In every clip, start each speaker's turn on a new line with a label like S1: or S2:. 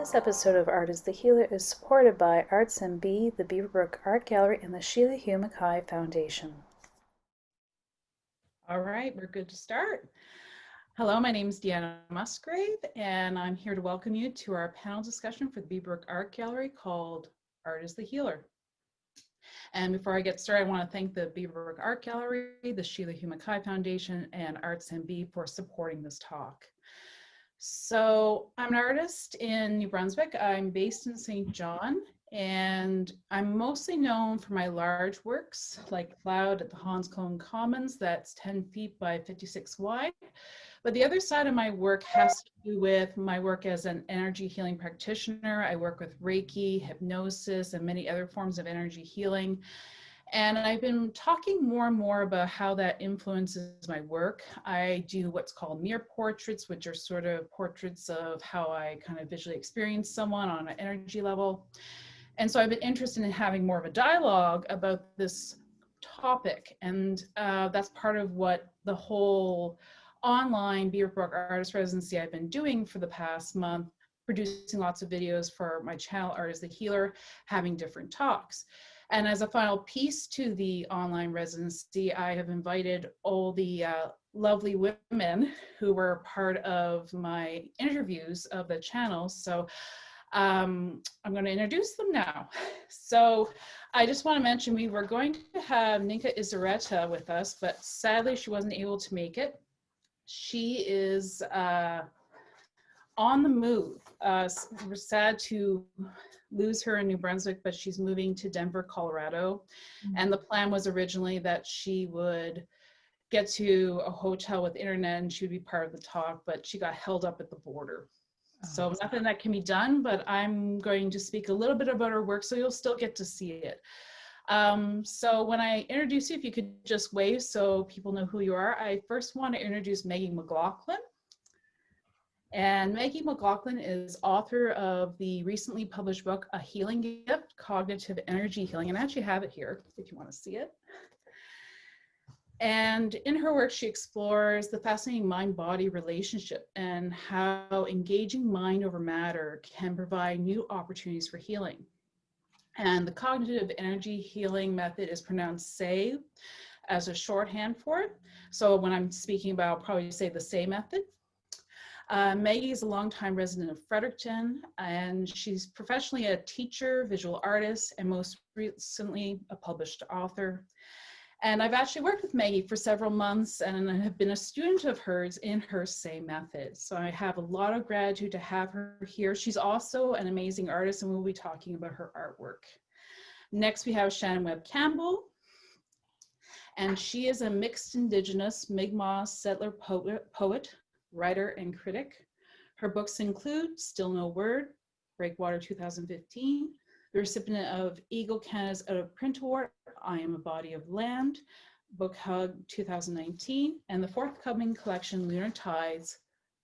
S1: This episode of Art is the Healer is supported by Arts MB, the Beaverbrook Art Gallery, and the Sheila Hugh Mackay Foundation.
S2: All right, we're good to start. Hello, my name is Deanna Musgrave, and I'm here to welcome you to our panel discussion for the Beaverbrook Art Gallery called Art is the Healer. And before I get started, I want to thank the Beaverbrook Art Gallery, the Sheila Hugh Mackay Foundation, and Arts MB for supporting this talk. So I'm an artist in New Brunswick. I'm based in St. John, and I'm mostly known for my large works like Cloud at the Hans Klohn Commons, that's 10 feet by 56 wide. But the other side of my work has to do with my work as an energy healing practitioner. I work with Reiki, hypnosis, and many other forms of energy healing. And I've been talking more and more about how that influences my work. I do what's called mirror portraits, which are sort of portraits of how I kind of visually experience someone on an energy level. And so I've been interested in having more of a dialogue about this topic. And that's part of what the whole online Beaverbrook Artist Residency I've been doing for the past month, producing lots of videos for my channel, Art is the Healer, having different talks. And as a final piece to the online residency, I have invited all the lovely women who were part of my interviews of the channel. So I'm going to introduce them now. So I just want to mention we were going to have Ninka Izareta with us, but sadly she wasn't able to make it. She is on the move. We're sad to lose her in New Brunswick, but she's moving to Denver, Colorado. Mm-hmm. And the plan was originally that she would get to a hotel with internet and she would be part of the talk, but she got held up at the border. Oh. So nothing that can be done, but I'm going to speak a little bit about her work, so you'll still get to see it. So when I introduce you, if you could just wave so people know who you are, I first want to introduce Maggie McLaughlin. And Maggie McLaughlin is author of the recently published book, A Healing Gift, Cognitive Energy Healing. And I actually have it here if you want to see it. And in her work, she explores the fascinating mind-body relationship and how engaging mind over matter can provide new opportunities for healing. And the cognitive energy healing method is pronounced SAY as a shorthand for it. So when I'm speaking about, I'll probably say the SAY method. Maggie is a longtime resident of Fredericton, and she's professionally a teacher, visual artist, and most recently a published author. And I've actually worked with Maggie for several months and I have been a student of hers in her SAY method. So I have a lot of gratitude to have her here. She's also an amazing artist and we'll be talking about her artwork. Next, we have Shannon Webb-Campbell. And she is a mixed Indigenous Mi'kmaq settler poet, writer, and critic. Her books include Still No Word, Breakwater 2015, the recipient of Eagle Canada's Out of Print Award, I Am a Body of Land, Book Hug 2019, and the forthcoming collection Lunar Tides,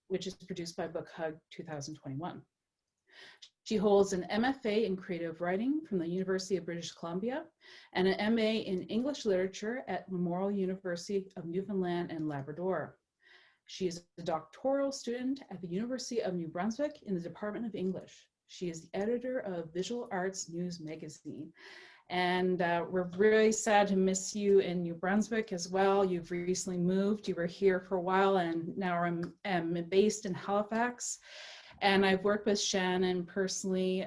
S2: which is produced by Book Hug 2021. She holds an MFA in creative writing from the University of British Columbia and an MA in English literature at Memorial University of Newfoundland and Labrador. She is a doctoral student at the University of New Brunswick in the Department of English. She is the editor of Visual Arts News magazine. And we're really sad to miss you in New Brunswick as well. You've recently moved. You were here for a while and now I'm based in Halifax. And I've worked with Shannon personally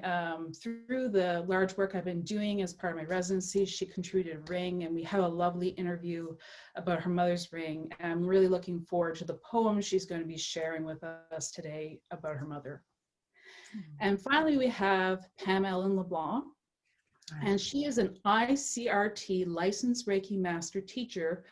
S2: through the large work I've been doing as part of my residency. She contributed a ring and we have a lovely interview about her mother's ring. And I'm really looking forward to the poem she's going to be sharing with us today about her mother. And finally, we have Pam Allen-Leblanc. And she is an ICRT licensed Reiki master teacher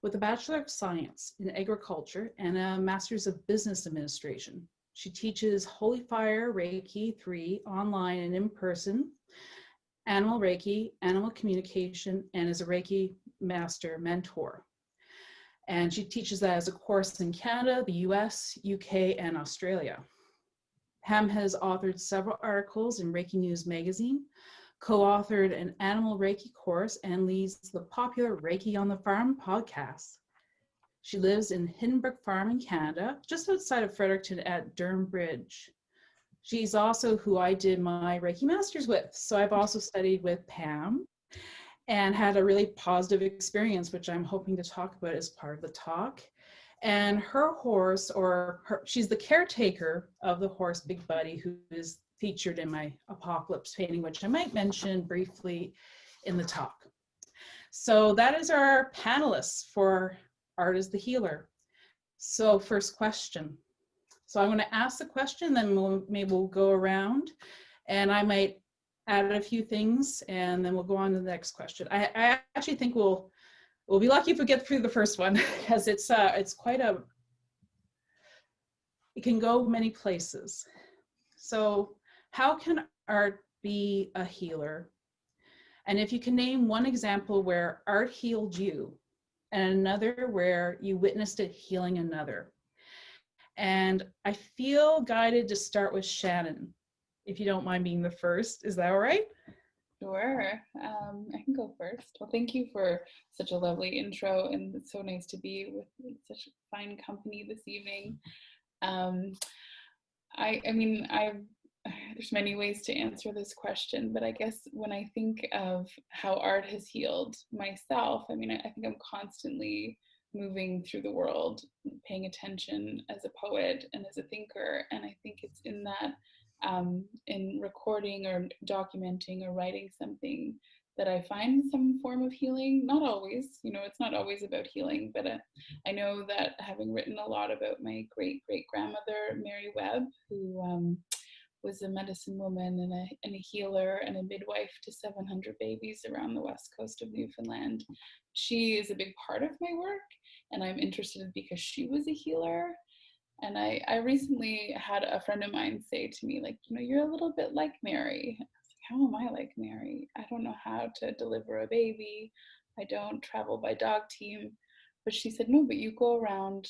S2: with a Bachelor of Science in Agriculture and a Master's of Business Administration. She teaches Holy Fire Reiki 3 online and in person, Animal Reiki, Animal Communication, and is a Reiki Master Mentor. And she teaches that as a course in Canada, the US, UK, and Australia. Pam has authored several articles in Reiki News magazine, co-authored an Animal Reiki course, and leads the popular Reiki on the Farm podcast. She lives in Hiddenbrook Farm in Canada, just outside of Fredericton at Durham Bridge. She's also who I did my Reiki Masters with. So I've also studied with Pam and had a really positive experience, which I'm hoping to talk about as part of the talk. And her horse, she's the caretaker of the horse Big Buddy, who is featured in my Apocalypse painting, which I might mention briefly in the talk. So that is our panelists for Art is the Healer. So first question. So I'm going to ask the question, then maybe we'll go around, and I might add a few things, and then we'll go on to the next question. I actually think we'll be lucky if we get through the first one, because it's quite a, it can go many places. So how can art be a healer? And if you can name one example where art healed you and another where you witnessed it healing another. And I feel guided to start with Shannon, if you don't mind being the first. Is that all right?
S3: Sure. I can go first. Well, thank you for such a lovely intro, and it's so nice to be with such fine company this evening. There's many ways to answer this question, but I guess when I think of how art has healed myself, I think I'm constantly moving through the world, paying attention as a poet and as a thinker, and I think it's in that in recording or documenting or writing something that I find some form of healing. Not always, it's not always about healing, but I know that having written a lot about my great-great-grandmother, Mary Webb, who was a medicine woman and a healer and a midwife to 700 babies around the west coast of Newfoundland. She is a big part of my work, and I'm interested because she was a healer. And I recently had a friend of mine say to me, like, you're a little bit like Mary. I was like, how am I like Mary? I don't know how to deliver a baby. I don't travel by dog team. But she said, no, but you go around,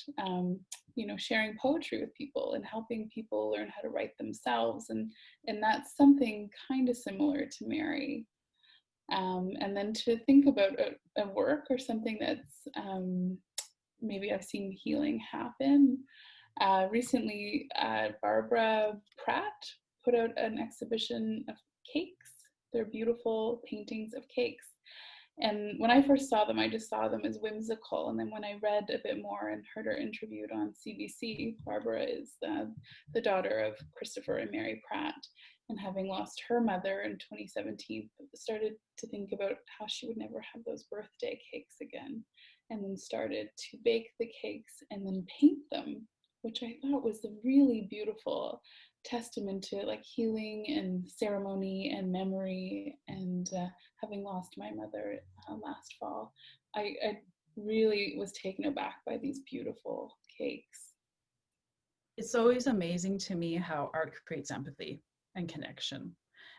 S3: sharing poetry with people and helping people learn how to write themselves. And that's something kind of similar to Mary. And then to think about a work or something that's maybe I've seen healing happen. Recently, Barbara Pratt put out an exhibition of cakes. They're beautiful paintings of cakes. And when I first saw them, I just saw them as whimsical. And then when I read a bit more and heard her interviewed on CBC, Barbara is the daughter of Christopher and Mary Pratt. And having lost her mother in 2017, started to think about how she would never have those birthday cakes again. And then started to bake the cakes and then paint them, which I thought was a really beautiful testament to like healing and ceremony and memory. And having lost my mother last fall, I really was taken aback by these beautiful cakes.
S2: It's always amazing to me how art creates empathy and connection.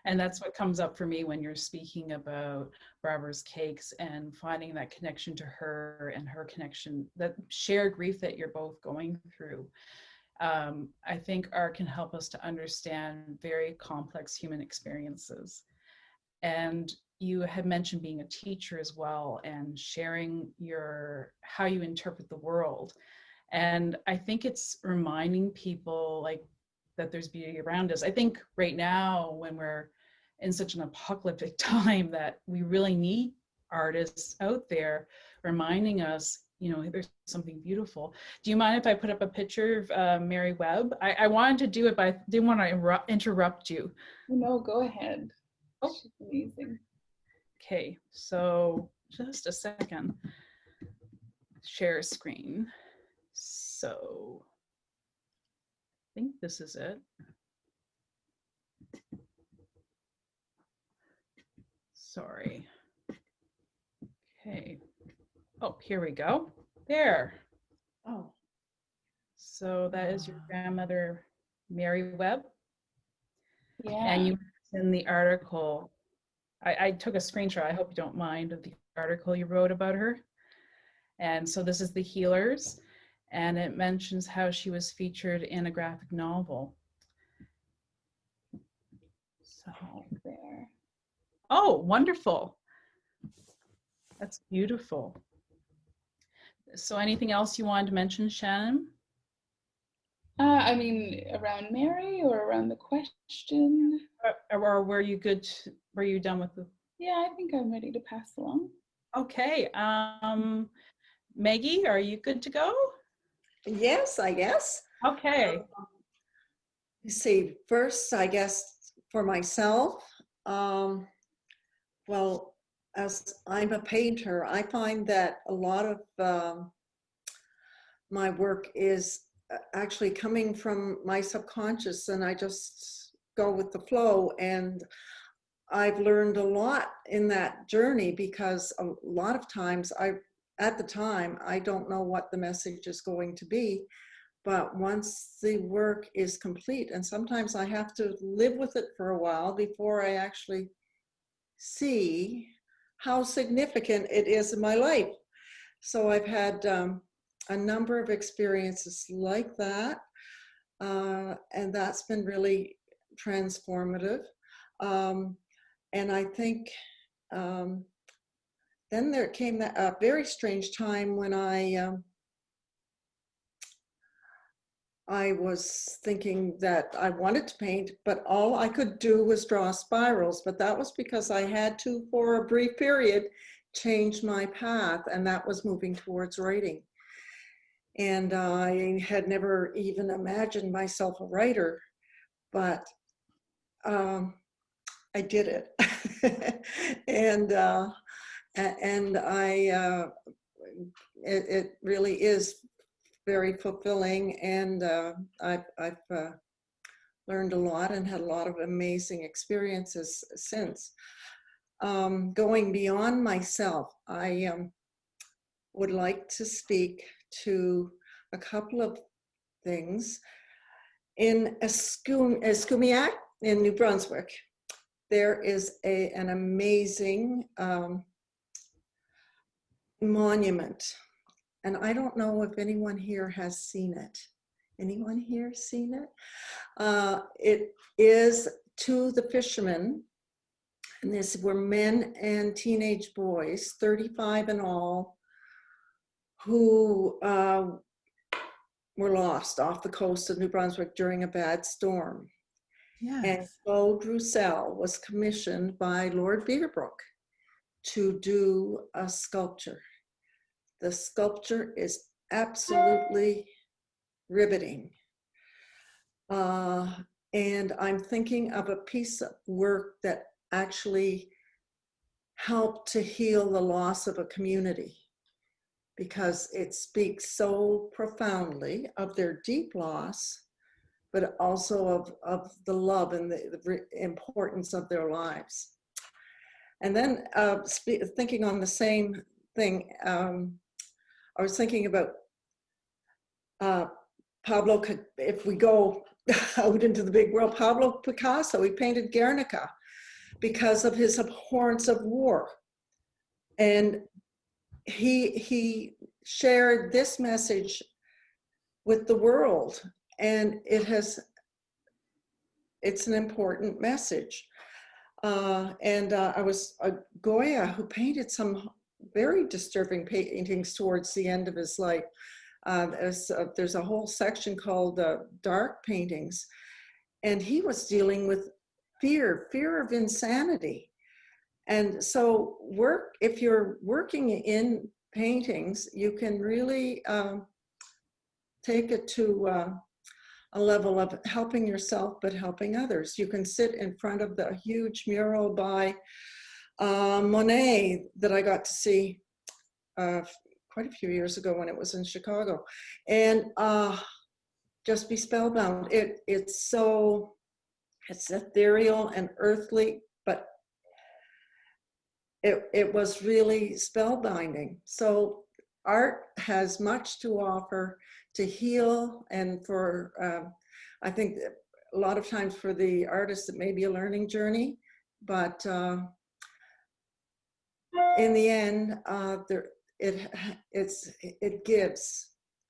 S2: And that's what comes up for me when you're speaking about Barbara's cakes and finding that connection to her and her connection, that shared grief that you're both going through. I think art can help us to understand very complex human experiences. And you had mentioned being a teacher as well and sharing how you interpret the world. And I think it's reminding people like that there's beauty around us. I think right now when we're in such an apocalyptic time that we really need artists out there reminding us, there's something beautiful. Do you mind if I put up a picture of Mary Webb? I wanted to do it, but I didn't want to interrupt you.
S3: No, go ahead.
S2: Oh,
S3: she's amazing.
S2: Okay, so just a second. Share screen. So I think this is it. Sorry. Okay. Oh, here we go. There.
S3: Oh.
S2: So that is your grandmother, Mary Webb.
S3: Yeah.
S2: And you in the article, I took a screenshot, I hope you don't mind, of the article you wrote about her. And so this is The Healers, and it mentions how she was featured in a graphic novel. So
S3: there.
S2: Oh, wonderful. That's beautiful. So anything else you wanted to mention, Shannon?
S3: I mean, around Mary or around the question?
S2: Or were you good? Were you done with the?
S3: Yeah, I think I'm ready to pass along.
S2: Okay. Maggie, are you good to go?
S4: Yes, I guess.
S2: Okay.
S4: You see, first, I guess for myself, well, as I'm a painter, I find that a lot of my work is actually coming from my subconscious, and I just go with the flow. And I've learned a lot in that journey, because a lot of times at the time, I don't know what the message is going to be. But once the work is complete, and sometimes I have to live with it for a while before I actually see how significant it is in my life. So I've had a number of experiences like that, and that's been really transformative. And I think then there came a very strange time when I was thinking that I wanted to paint, but all I could do was draw spirals. But that was because I had to, for a brief period, change my path, and that was moving towards writing. And I had never even imagined myself a writer, but I did it. And it really is very fulfilling, and I've learned a lot and had a lot of amazing experiences since. Going beyond myself, I would like to speak to a couple of things. In Eskumiak in New Brunswick, there is an amazing monument. And I don't know if anyone here has seen it. Anyone here seen it? It is to the fishermen. And these were men and teenage boys, 35 in all, who were lost off the coast of New Brunswick during a bad storm.
S2: Yes.
S4: And Claude Roussel was commissioned by Lord Beaverbrook to do a sculpture. The sculpture is absolutely riveting. And I'm thinking of a piece of work that actually helped to heal the loss of a community, because it speaks so profoundly of their deep loss, but also of the love and the importance of their lives. And then thinking on the same thing, I was thinking about Pablo, if we go out into the big world, Pablo Picasso, he painted Guernica because of his abhorrence of war. And he shared this message with the world, and it's an important message. I was Goya, who painted some very disturbing paintings towards the end of his life. There's a whole section called dark paintings, and he was dealing with fear of insanity. And so if you're working in paintings, you can really take it to a level of helping yourself, but helping others. You can sit in front of the huge mural by Monet that I got to see quite a few years ago when it was in Chicago, and just be spellbound. It's ethereal and earthly, but it was really spellbinding. So art has much to offer to heal, and for I think a lot of times for the artist it may be a learning journey, but in the end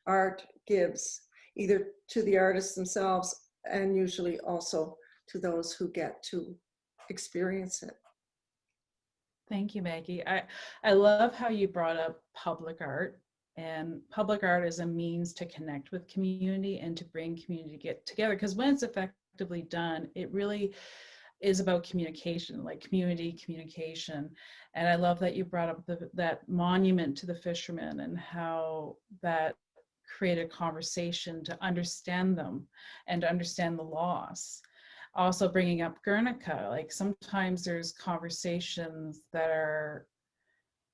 S4: art gives either to the artists themselves and usually also to those who get to experience it.
S2: Thank you, Maggie. I love how you brought up public art And public art is a means to connect with community and to bring community to get together. Because when it's effectively done, it really is about communication, like community communication. And I love that you brought up that monument to the fishermen and how that created a conversation to understand them and to understand the loss. Also bringing up Guernica, like sometimes there's conversations that are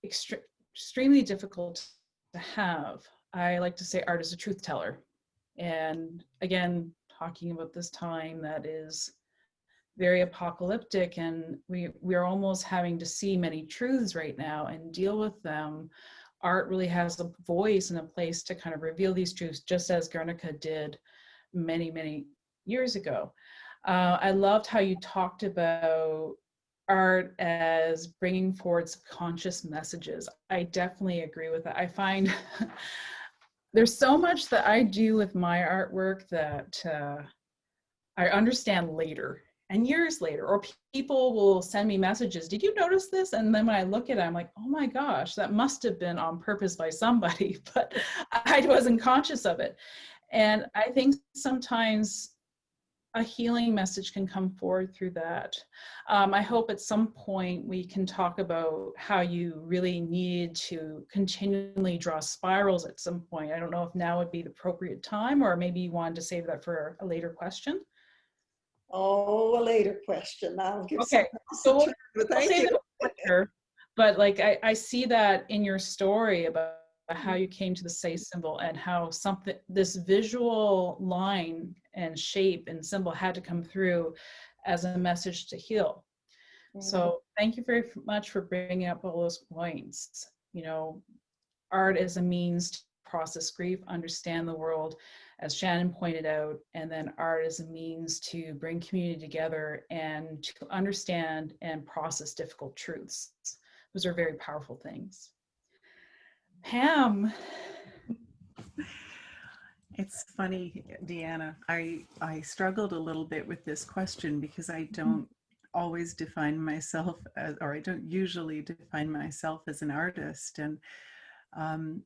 S2: extremely difficult to have. I like to say art is a truth teller. And again, talking about this time that is very apocalyptic, and we're almost having to see many truths right now and deal with them. Art really has a voice and a place to kind of reveal these truths, just as Guernica did many, many years ago. I loved how you talked about art as bringing forward subconscious messages. I definitely agree with that. I find there's so much that I do with my artwork that I understand later and years later, or people will send me messages, did you notice this? And then when I look at it, I'm like, oh my gosh, that must have been on purpose by somebody, but I wasn't conscious of it. And I think sometimes a healing message can come forward through that. I hope at some point we can talk about how you really need to continually draw spirals at some point. I don't know if now would be the appropriate time, or maybe you wanted to save that for a later question.
S4: Oh, a later question. I'll give
S2: Okay, so
S4: but thank
S2: say
S4: you.
S2: that later, but like I see that in your story about how you came to the say symbol and how this visual line and shape and symbol had to come through as a message to heal. So thank you very much for bringing up all those points. You know, art is a means to process grief, understand the world, as Shannon pointed out, and then art is a means to bring community together and to understand and process difficult truths. Those are very powerful things. Pam.
S5: It's funny, Deanna, I struggled a little bit with this question because I don't always define myself as, or I don't usually define myself as an artist. And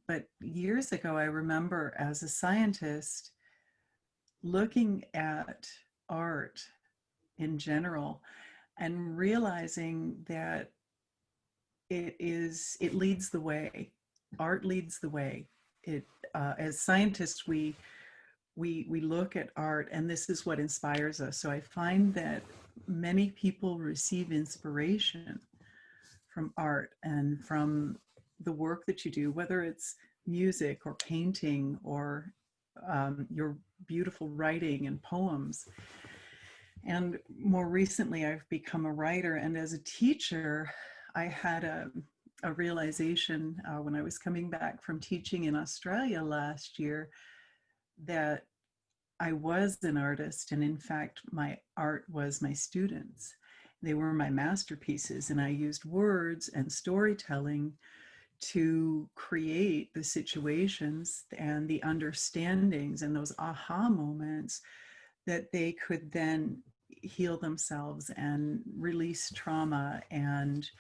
S5: but years ago, I remember as a scientist looking at art in general and realizing that it leads the way. Art leads the way. As scientists, we look at art, and this is what inspires us. So I find that many people receive inspiration from art and from the work that you do, whether it's music or painting or your beautiful writing and poems. And more recently, I've become a writer, and as a teacher, I had a realization when I was coming back from teaching in Australia last year that I was an artist, and in fact my art was my students. They were my masterpieces, and I used words and storytelling to create the situations and the understandings and those aha moments that they could then heal themselves and release trauma and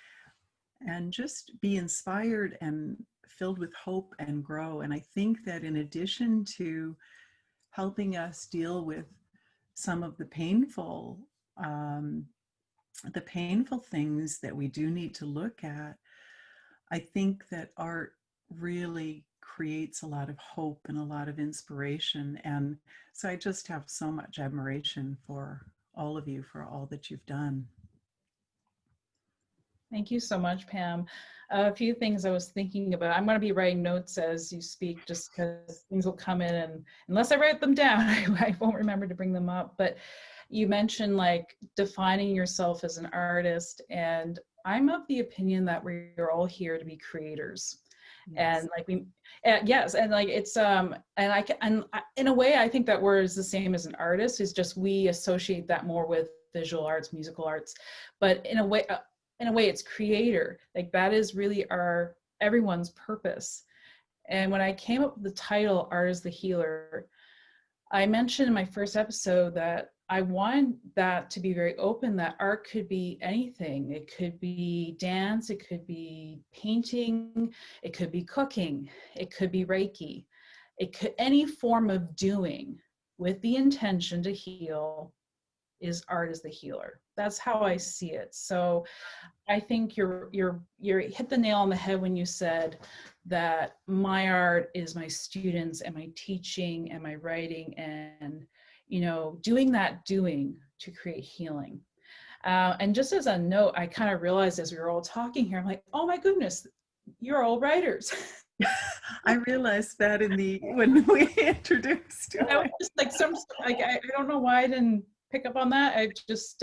S5: just be inspired and filled with hope and grow. And I think that in addition to helping us deal with some of the painful things that we do need to look at, I think that art really creates a lot of hope and a lot of inspiration. And so I just have so much admiration for all of you for all that you've done.
S2: Thank you so much, Pam. A few things I was thinking about. I'm going to be writing notes as you speak, just because things will come in, and unless I write them down, I won't remember to bring them up. But you mentioned like defining yourself as an artist, and I'm of the opinion that we're all here to be creators. Yes. And like yes, and like it's and in a way I think that word is the same as an artist. Is just we associate that more with visual arts, musical arts, but in a way it's creator. Like that is really everyone's purpose. And when I came up with the title Art is the Healer, I mentioned in my first episode that I wanted that to be very open, that art could be anything. It could be dance, it could be painting, it could be cooking, it could be Reiki. It could, any form of doing with the intention to heal is art is the healer. That's how I see it. So I think you hit the nail on the head when you said that my art is my students and my teaching and my writing and, you know, doing to create healing. And just as a note, I kind of realized as we were all talking here, I'm like, oh my goodness, you're all writers.
S5: I realized that when we introduced.
S2: I was just like I don't know why I didn't pick up on that. I just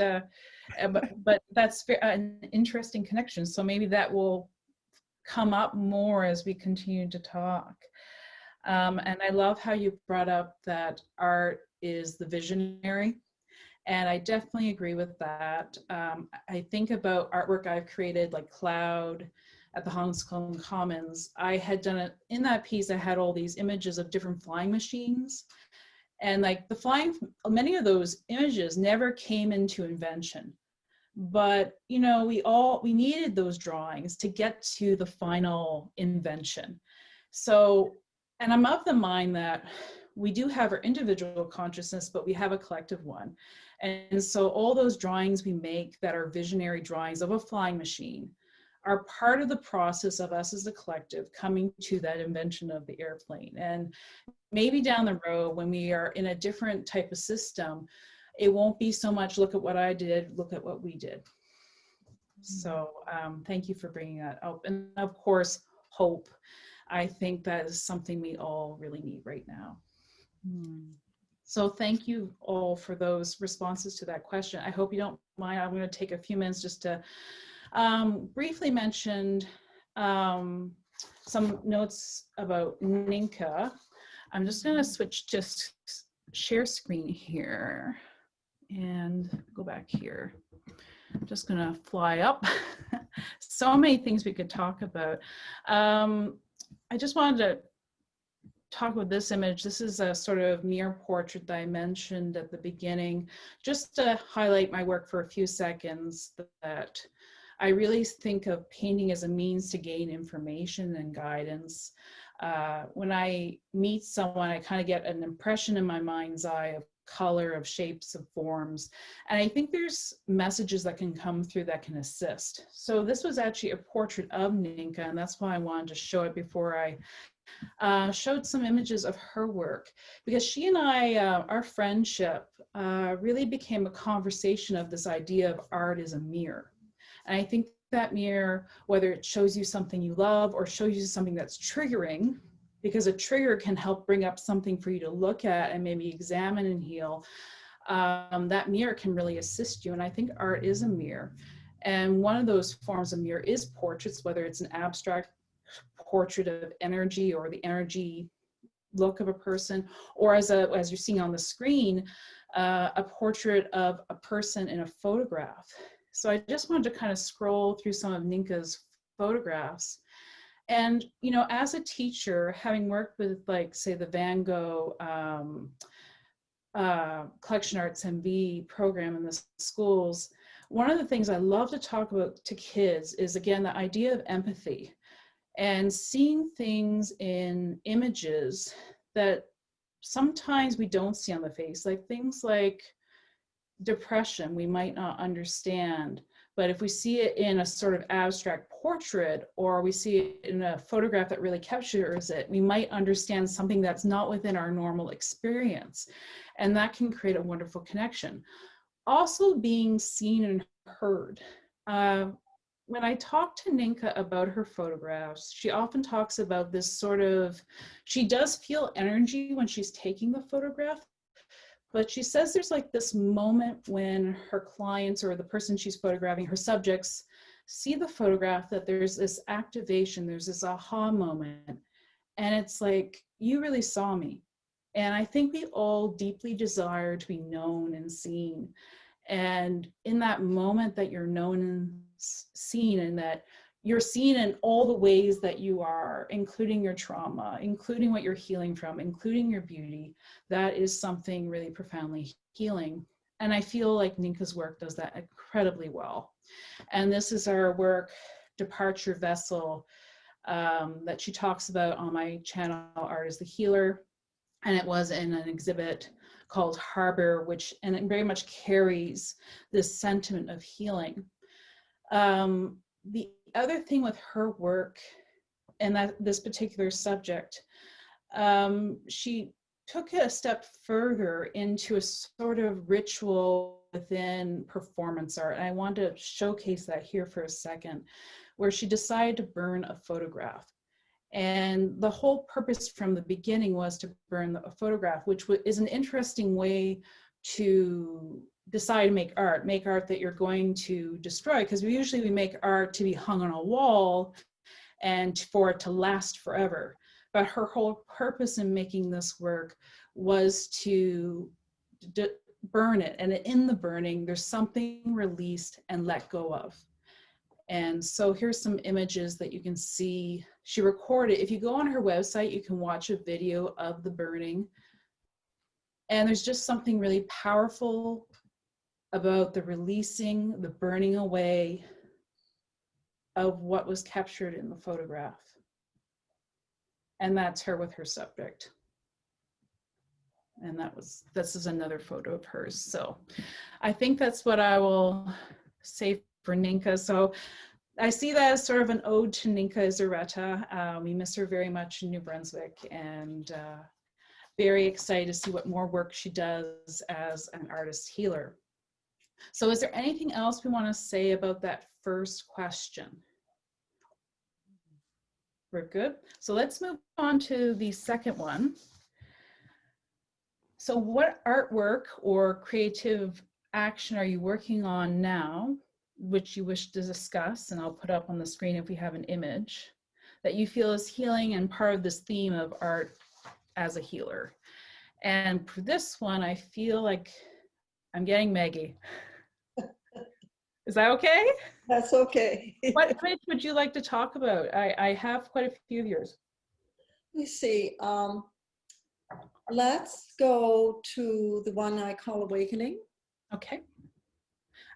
S2: but that's an interesting connection. So maybe that will come up more as we continue to talk. And I love how you brought up that art is the visionary. And I definitely agree with that. I think about artwork I've created like Cloud at the Hans Klohn Commons. I had done it in that piece. I had all these images of different flying machines. And like many of those images never came into invention. But, you know, we needed those drawings to get to the final invention. So, and I'm of the mind that we do have our individual consciousness, but we have a collective one. And so all those drawings we make that are visionary drawings of a flying machine are part of the process of us as a collective coming to that invention of the airplane. And maybe down the road when we are in a different type of system, it won't be so much look at what I did, look at what we did. So thank you for bringing that up. And of course, hope. I think that is something we all really need right now. So thank you all for those responses to that question. I hope you don't mind. I'm going to take a few minutes just to briefly mention some notes about Ninka. I'm just going to switch just share screen here and go back here. I'm just going to fly up. So many things we could talk about. I just wanted to talk about this image. This is a sort of mirror portrait that I mentioned at the beginning, just to highlight my work for a few seconds, that I really think of painting as a means to gain information and guidance. When I meet someone, I kind of get an impression in my mind's eye of color, of shapes, of forms. And I think there's messages that can come through that can assist. So this was actually a portrait of Ninka, and that's why I wanted to show it before I showed some images of her work, because she and I, our friendship really became a conversation of this idea of art as a mirror. And I think that mirror, whether it shows you something you love or shows you something that's triggering, because a trigger can help bring up something for you to look at and maybe examine and heal, that mirror can really assist you. And I think art is a mirror. And one of those forms of mirror is portraits, whether it's an abstract portrait of energy or the energy look of a person, or as you're seeing on the screen, a portrait of a person in a photograph. So I just wanted to kind of scroll through some of Ninka's photographs. And, you know, as a teacher, having worked with, like, say, the VanGo Collection Arts MV program in the schools, one of the things I love to talk about to kids is, again, the idea of empathy and seeing things in images that sometimes we don't see on the face, like things like depression we might not understand, but if we see it in a sort of abstract portrait, or we see it in a photograph that really captures it, we might understand something that's not within our normal experience, and that can create a wonderful connection. Also being seen and heard. When I talk to Ninka about her photographs, she often talks about this sort of, she does feel energy when she's taking the photograph, but she says there's like this moment when her clients or the person she's photographing, her subjects, see the photograph, that there's this activation, there's this aha moment. And it's like, you really saw me. And I think we all deeply desire to be known and seen. And in that moment that you're known and seen, and that you're seen in all the ways that you are, including your trauma, including what you're healing from, including your beauty. That is something really profoundly healing. And I feel like Ninka's work does that incredibly well. And this is our work, Departure Vessel, that she talks about on my channel, Art is the Healer. And it was in an exhibit called Harbor, and it very much carries this sentiment of healing. The other thing with her work and this particular subject, she took it a step further into a sort of ritual within performance art. And I want to showcase that here for a second, where she decided to burn a photograph. And the whole purpose from the beginning was to burn a photograph, which is an interesting way to decide to make art that you're going to destroy, because usually we make art to be hung on a wall and for it to last forever. But her whole purpose in making this work was to burn it. And in the burning, there's something released and let go of. And so here's some images that you can see. She recorded. If you go on her website, you can watch a video of the burning. And there's just something really powerful about the releasing, the burning away of what was captured in the photograph. And that's her with her subject. And this is another photo of hers. So I think that's what I will say for Ninka. So I see that as sort of an ode to Ninka Zaretta. We miss her very much in New Brunswick, and very excited to see what more work she does as an artist healer. So is there anything else we want to say about that first question? We're good. So let's move on to the second one. So what artwork or creative action are you working on now, which you wish to discuss, and I'll put up on the screen if we have an image, that you feel is healing and part of this theme of art as a healer? And for this one, I feel like I'm getting Maggie. Is that okay?
S4: That's okay.
S2: What image would you like to talk about? I have quite a few of yours.
S4: Let me see. Let's go to the one I call Awakening.
S2: Okay.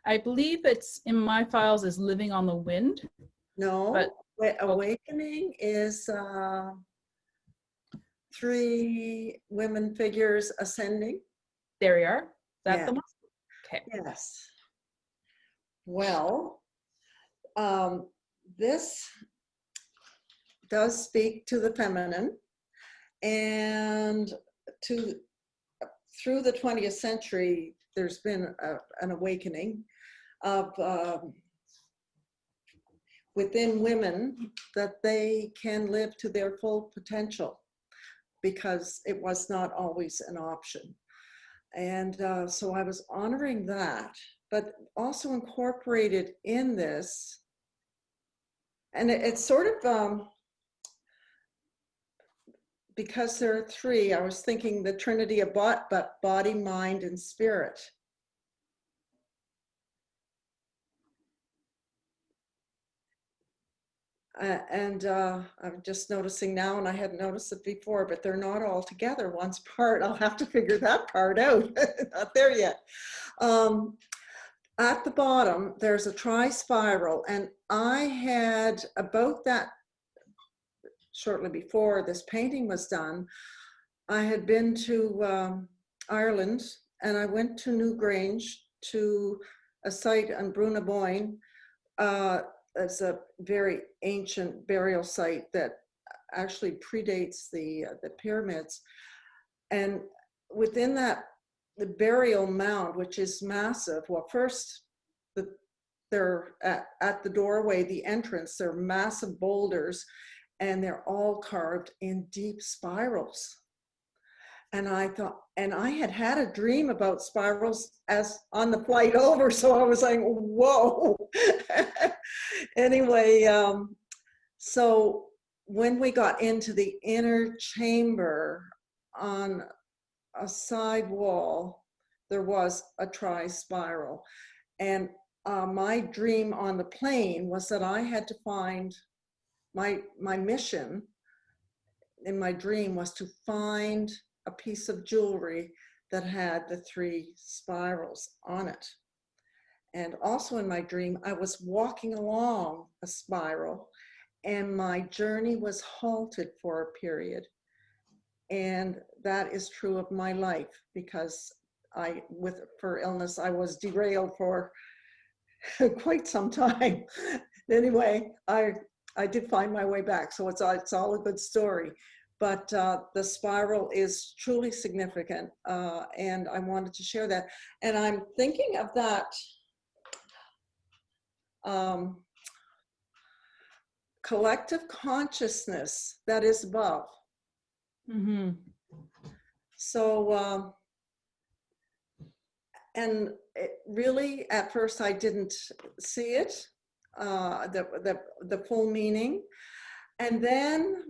S2: I believe it's in my files as Living on the Wind.
S4: No,
S2: but
S4: Awakening is 3 women figures ascending.
S2: There you are. That's
S4: Yeah.
S2: the one? Okay.
S4: Yes. Well, this does speak to the feminine, and through the 20th century, there's been an awakening of within women that they can live to their full potential, because it was not always an option. And so I was honoring that, but also incorporated in this, and it's sort of, because there are 3, I was thinking the Trinity of body, mind, and spirit. And I'm just noticing now, and I hadn't noticed it before, but they're not all together. One's part, I'll have to figure that part out. Not there yet. At the bottom, there's a tri-spiral, and I had about that shortly before this painting was done. I had been to Ireland, and I went to Newgrange, to a site on Brunaboyne. It's a very ancient burial site that actually predates the pyramids. And within that, the burial mound, which is massive, well, first, they're at the doorway, the entrance, they're massive boulders, and they're all carved in deep spirals. And I thought, and I had a dream about spirals as on the flight over, so I was like, whoa. Anyway, so when we got into the inner chamber, on a side wall, there was a tri-spiral. And my dream on the plane was that I had to find my mission in my dream was to find a piece of jewelry that had the 3 spirals on it. And also in my dream, I was walking along a spiral and my journey was halted for a period. And that is true of my life because for illness, I was derailed for quite some time. Anyway, I did find my way back, so it's all a good story. But the spiral is truly significant, and I wanted to share that. And I'm thinking of that collective consciousness that is above.
S2: Mm-hmm.
S4: So, and it really, at first, I didn't see it, the full meaning. And then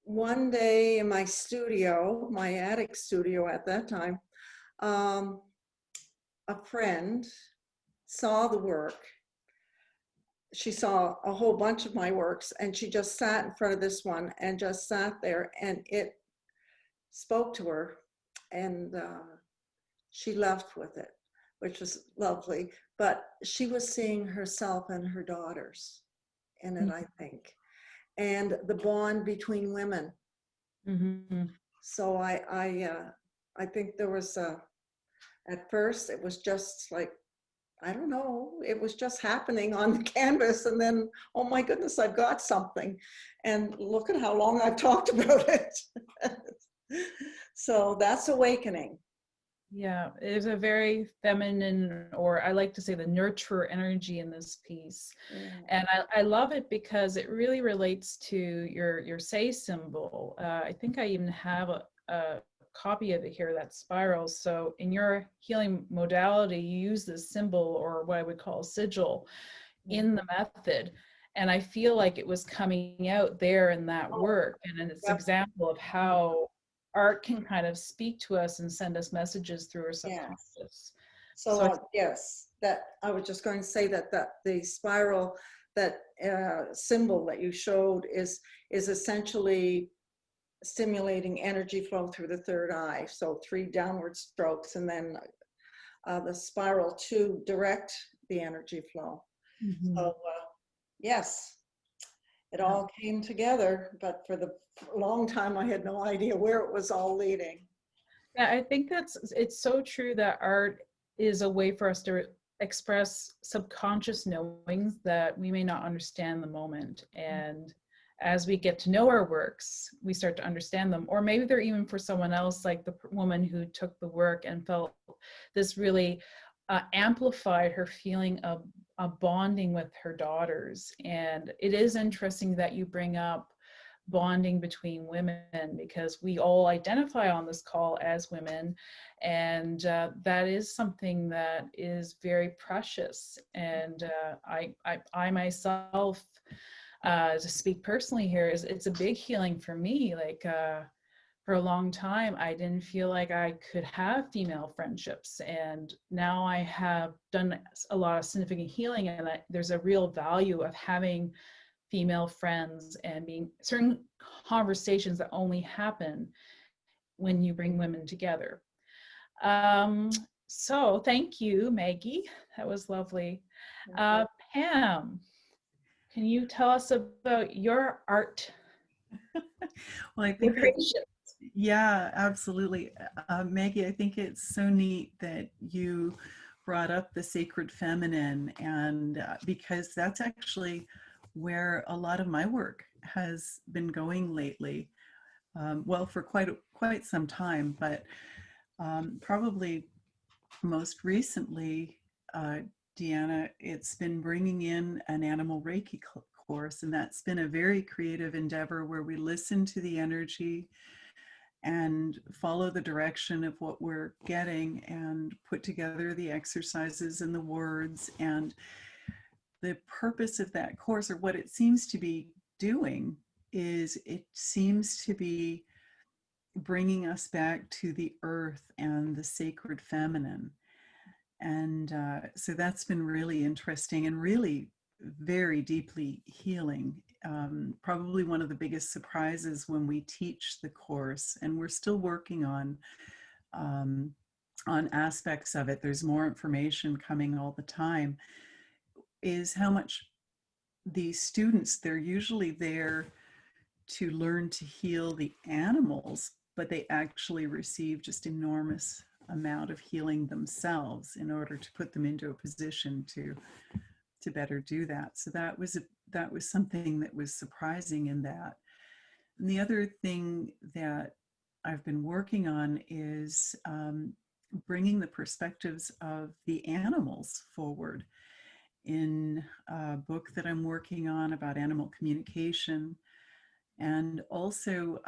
S4: one day in my studio, my attic studio at that time, a friend saw the work. She saw a whole bunch of my works and she just sat in front of this one and just sat there, and it spoke to her, and she left with it, which was lovely. But she was seeing herself and her daughters in it, I think, and the bond between women.
S2: Mm-hmm.
S4: So I think there was at first it was just like, I don't know, it was just happening on the canvas, and then, oh my goodness, I've got something, and look at how long I've talked about it. So that's awakening.
S2: Yeah, there's a very feminine, or I like to say the nurturer energy in this piece. And I love it because it really relates to your say symbol. I think I even have a copy of it here, that spiral. So in your healing modality, you use this symbol, or what I would call a sigil, in the method. And I feel like it was coming out there in that work. And it's an example of how art can kind of speak to us and send us messages through our subconscious.
S4: Yes. So yes, that I was just going to say that the spiral, that symbol that you showed is essentially stimulating energy flow through the third eye. So 3 downward strokes, and then the spiral to direct the energy flow.
S2: Mm-hmm.
S4: So yes, it all came together, but for the long time I had no idea where it was all leading.
S2: Yeah, I think it's so true that art is a way for us to express subconscious knowings that we may not understand the moment. And as we get to know our works, we start to understand them. Or maybe they're even for someone else, like the woman who took the work and felt this really amplified her feeling of bonding with her daughters. And it is interesting that you bring up bonding between women, because we all identify on this call as women, and that is something that is very precious. And I myself, to speak personally here, it's a big healing for me. Like for a long time, I didn't feel like I could have female friendships, and now I have done a lot of significant healing, and there's a real value of having female friends and being certain conversations that only happen when you bring women together. So thank you, Maggie. That was lovely. Pam, can you tell us about your art?
S5: Well, I think yeah, absolutely. Maggie, I think it's so neat that you brought up the sacred feminine, and because that's actually where a lot of my work has been going lately. Well, for quite some time, but probably most recently, Deanna, it's been bringing in an animal Reiki course, and that's been a very creative endeavor where we listen to the energy and follow the direction of what we're getting and put together the exercises and the words. And the purpose of that course, or what it seems to be doing, is it seems to be bringing us back to the earth and the sacred feminine. And so that's been really interesting and really very deeply healing. Probably one of the biggest surprises when we teach the course, and we're still working on aspects of it. There's more information coming all the time, is how much the students, they're usually there to learn to heal the animals, but they actually receive just enormous amount of healing themselves in order to put them into a position to better do that. So that was something that was surprising in that. And the other thing that I've been working on is bringing the perspectives of the animals forward in a book that I'm working on about animal communication, and also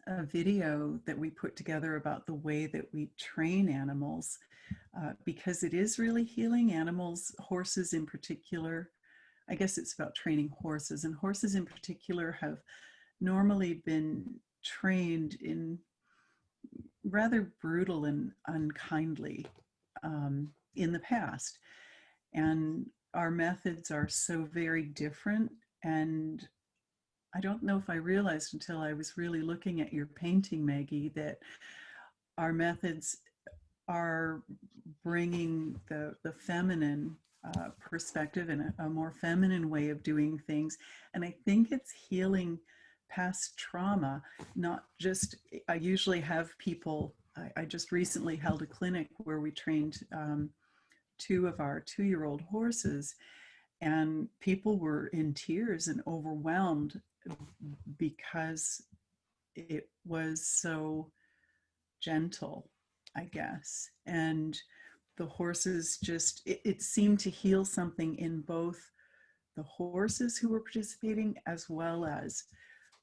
S5: a video that we put together about the way that we train animals, because it is really healing animals, horses in particular. I guess it's about training horses, and horses in particular have normally been trained in rather brutal and unkindly in the past. And our methods are so very different. And I don't know if I realized until I was really looking at your painting, Maggie, that our methods are bringing the feminine perspective and a more feminine way of doing things. And I think it's healing past trauma, not just, I usually have people, I just recently held a clinic where we trained 2 of our 2-year-old horses, and people were in tears and overwhelmed because it was so gentle, I guess. And the horses just, it seemed to heal something in both the horses who were participating as well as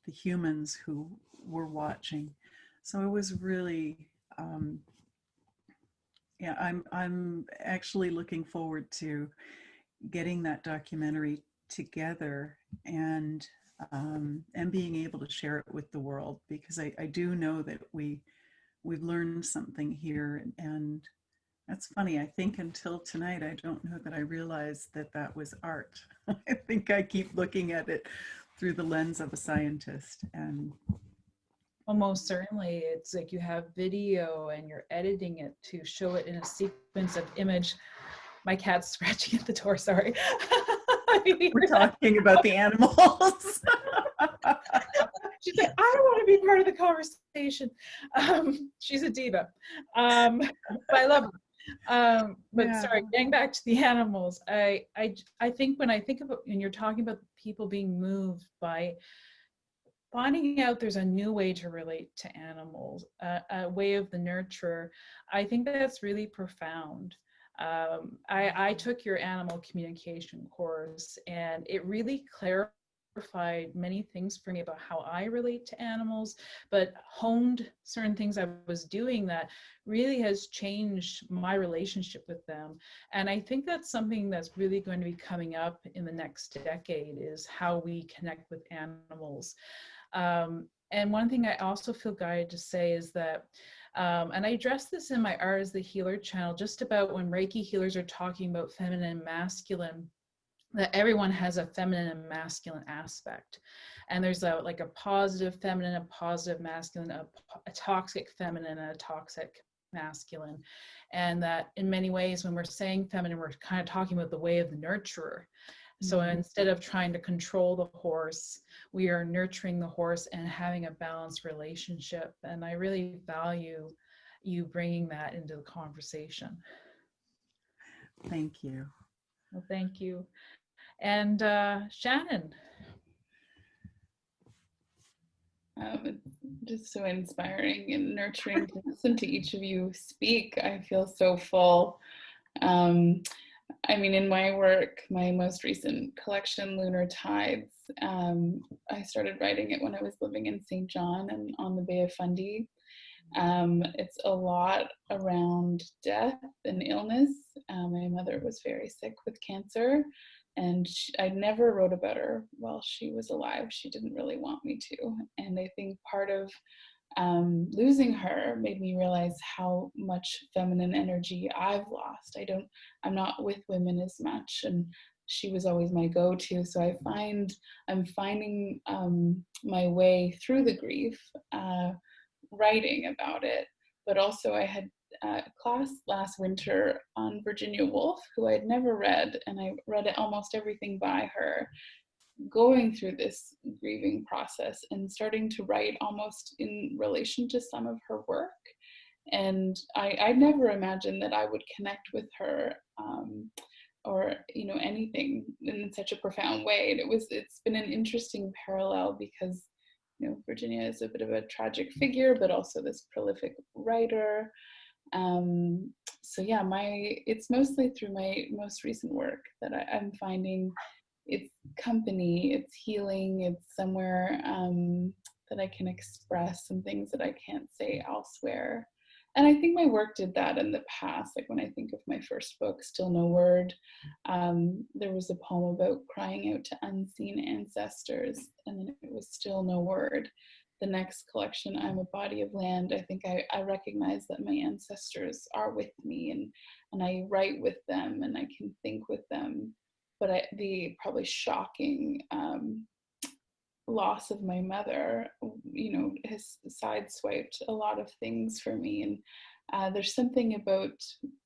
S5: the humans who were watching. So it was really, yeah, I'm actually looking forward to getting that documentary together and being able to share it with the world, because I do know that we've learned something here. And that's funny, I think until tonight, I don't know that I realized that that was art. I think I keep looking at it through the lens of a scientist. And
S2: Almost certainly, it's like you have video and you're editing it to show it in a sequence of image. My cat's scratching at the door, sorry.
S5: we're talking about the animals.
S2: She's like, I don't want to be part of the conversation. She's a diva, but I love her. But
S5: Yeah.
S2: sorry, getting back to the animals, I think when I think about, and you're talking about people being moved by finding out there's a new way to relate to animals, a way of the nurturer, I think that's really profound. I took your animal communication course, and it really clarified many things for me about how I relate to animals, but honed certain things I was doing that really has changed my relationship with them. And I think that's something that's really going to be coming up in the next decade, is how we connect with animals. And one thing I also feel guided to say is that, and I address this in my Art as the Healer channel, just about when Reiki healers are talking about feminine and masculine, that everyone has a feminine and masculine aspect. And there's like a positive feminine, a positive masculine, a toxic feminine, and a toxic masculine. And that in many ways, when we're saying feminine, we're kind of talking about the way of the nurturer. So instead of trying to control the horse, we are nurturing the horse and having a balanced relationship. And I really value you bringing that into the conversation.
S5: Thank you.
S2: Well, thank you. And Shannon.
S3: It's just so inspiring and nurturing to listen to each of you speak. I feel so full. I mean, in my work, my most recent collection, Lunar Tides, I started writing it when I was living in St. John and on the Bay of Fundy. It's a lot around death and illness. My mother was very sick with cancer, and I never wrote about her while she was alive. She didn't really want me to. And I think part of losing her made me realize how much feminine energy I've lost. I'm not with women as much, and she was always my go-to. So I'm finding my way through the grief, writing about it. But also I had a class last winter on Virginia Woolf, who I'd never read, and I read almost everything by her, going through this grieving process and starting to write almost in relation to some of her work. And I never imagined that I would connect with her, or anything in such a profound way. And it's been an interesting parallel because Virginia is a bit of a tragic figure, but also this prolific writer. So yeah, it's mostly through my most recent work that I'm finding it's company, it's healing, it's somewhere that I can express some things that I can't say elsewhere. And I think my work did that in the past. Like when I think of my first book, Still No Word, there was a poem about crying out to unseen ancestors, and then it was Still No Word. The next collection, I'm a Body of Land, I think I recognize that my ancestors are with me, and I write with them and I can think with them. But the probably shocking loss of my mother, has sideswiped a lot of things for me. And there's something about